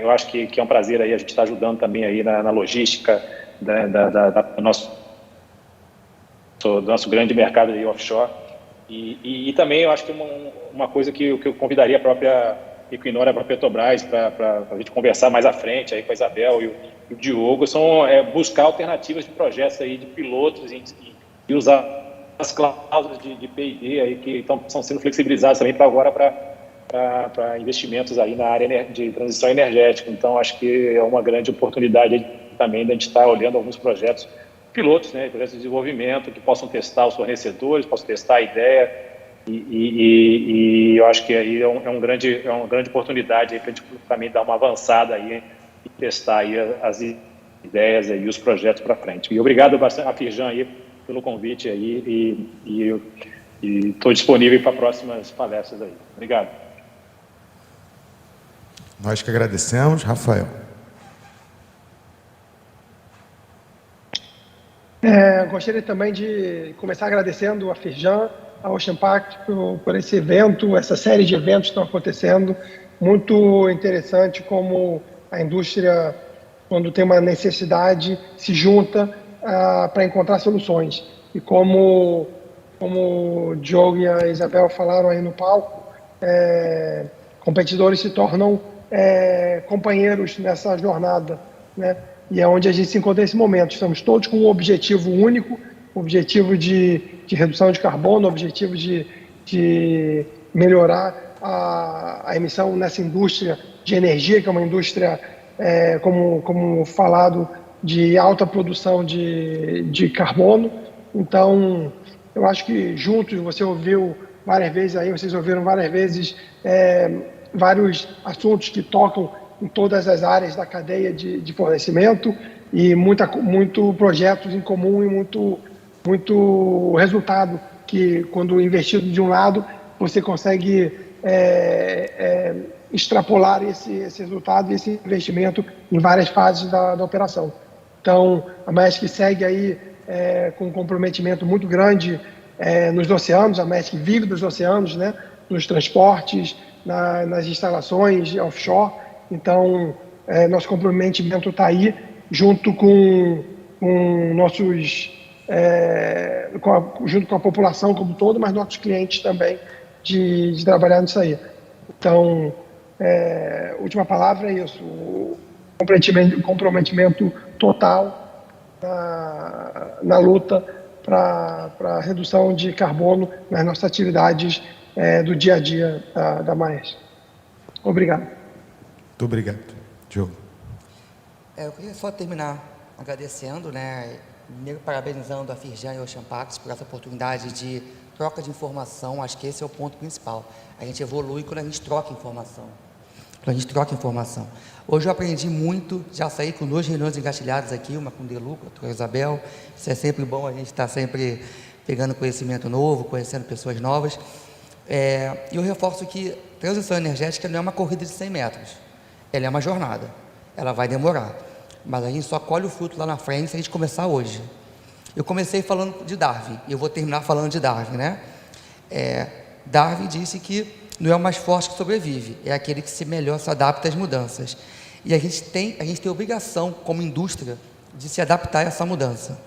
eu acho que é um prazer aí a gente estar ajudando também aí na logística do nosso grande mercado aí offshore. E também eu acho que uma coisa que eu convidaria a própria Equinor, a própria Petrobras, para a gente conversar mais à frente aí com a Isabel e o Diogo, buscar alternativas de projetos aí, de pilotos e usar as cláusulas de P&D aí que estão sendo flexibilizadas também para investimentos aí na área de transição energética. Então, acho que é uma grande oportunidade aí também de a gente estar olhando alguns projetos pilotos, né, projetos de desenvolvimento que possam testar os fornecedores, possam testar a ideia e eu acho que aí é uma grande oportunidade para a gente também dar uma avançada aí e testar aí as ideias aí, e os projetos para frente. E obrigado bastante a Firjan aí pelo convite aí e estou disponível para próximas palestras aí. Obrigado. Nós que agradecemos. Rafael. Gostaria também de começar agradecendo a Firjan, a Ocean Pact por esse evento, essa série de eventos que estão acontecendo. Muito interessante como a indústria, quando tem uma necessidade, se junta para encontrar soluções. E como o Diogo e a Isabel falaram aí no palco, competidores se tornam companheiros nessa jornada, né? E é onde a gente se encontra nesse momento. Estamos todos com um objetivo único, objetivo de redução de carbono, objetivo de melhorar a emissão nessa indústria de energia, que é uma indústria, como falado, de alta produção de carbono. Então, eu acho que juntos, você ouviu várias vezes aí, vocês ouviram várias vezes vários assuntos que tocam em todas as áreas da cadeia de fornecimento e muito projetos em comum e muito resultado que, quando investido de um lado, você consegue extrapolar esse resultado e esse investimento em várias fases da operação. Então, a Maersk segue aí com um comprometimento muito grande nos oceanos. A Maersk vive dos oceanos, né? Nos transportes, nas instalações offshore. Então, nosso comprometimento está aí, junto com com nossos, junto com a população como um todo, mas nossos clientes também, de trabalhar nisso aí. Então, última palavra é isso, o comprometimento total na luta para a redução de carbono nas nossas atividades do dia a dia da Maersk. Obrigado. Muito obrigado. Diogo. Eu queria só terminar agradecendo, né, primeiro parabenizando a Firjan e o Ocean Pact por essa oportunidade de troca de informação. Acho que esse é o ponto principal. A gente evolui quando a gente troca informação. Hoje eu aprendi muito, já saí com 2 reuniões engatilhadas aqui, uma com o Delu, outra com a Isabel. Isso é sempre bom, a gente está sempre pegando conhecimento novo, conhecendo pessoas novas. E eu reforço que transição energética não é uma corrida de 100 metros, ela é uma jornada, ela vai demorar, mas a gente só colhe o fruto lá na frente se a gente começar hoje. Eu comecei falando de Darwin, e eu vou terminar falando de Darwin, né? Darwin disse que não é o mais forte que sobrevive, é aquele que melhor se adapta às mudanças. E a gente tem a obrigação, como indústria, de se adaptar a essa mudança.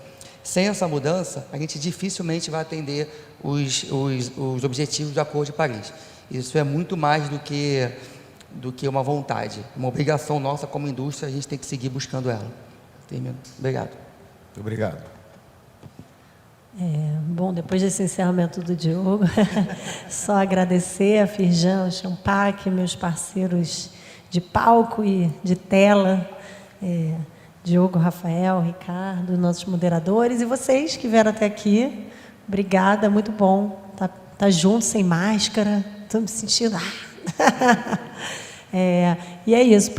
Sem essa mudança, a gente dificilmente vai atender os objetivos do Acordo de Paris. Isso é muito mais do que uma vontade, uma obrigação nossa como indústria, a gente tem que seguir buscando ela. Obrigado. Muito obrigado. Bom, depois desse encerramento do Diogo, só agradecer a Firjan, ao Ocean Pact, meus parceiros de palco e de tela, Diogo, Rafael, Ricardo, nossos moderadores, e vocês que vieram até aqui. Obrigada, muito bom tá junto, sem máscara, estou me sentindo... e é isso,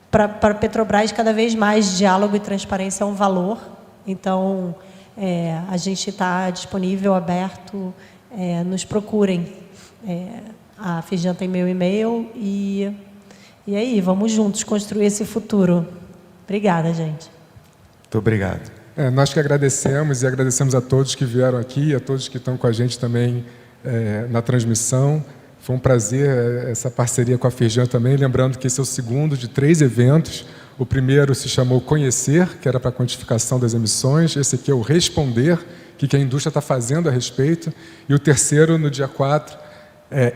para a Petrobras, cada vez mais diálogo e transparência é um valor, então a gente está disponível, aberto, nos procurem. A Firjan tem meu e-mail e aí, vamos juntos construir esse futuro. Obrigada, gente. Muito obrigado. Nós que agradecemos e agradecemos a todos que vieram aqui, a todos que estão com a gente também na transmissão. Foi um prazer essa parceria com a Firjan também, lembrando que esse é o segundo de 3 eventos. O primeiro se chamou Conhecer, que era para a quantificação das emissões. Esse aqui é o Responder, o que a indústria está fazendo a respeito. E o terceiro, no dia 4,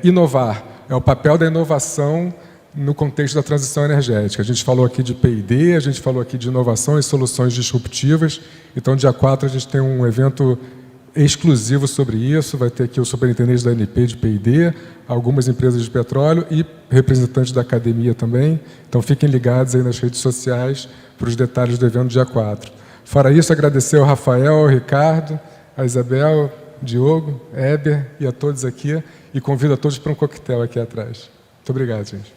Inovar. É o papel da inovação no contexto da transição energética. A gente falou aqui de P&D, a gente falou aqui de inovação e soluções disruptivas. Então, dia 4, a gente tem um evento exclusivo sobre isso. Vai ter aqui o superintendente da ANP de P&D, algumas empresas de petróleo e representantes da academia também. Então, fiquem ligados aí nas redes sociais para os detalhes do evento dia 4. Fora isso, agradecer ao Rafael, ao Ricardo, a Isabel, Diogo, Éber e a todos aqui. E convido a todos para um coquetel aqui atrás. Muito obrigado, gente.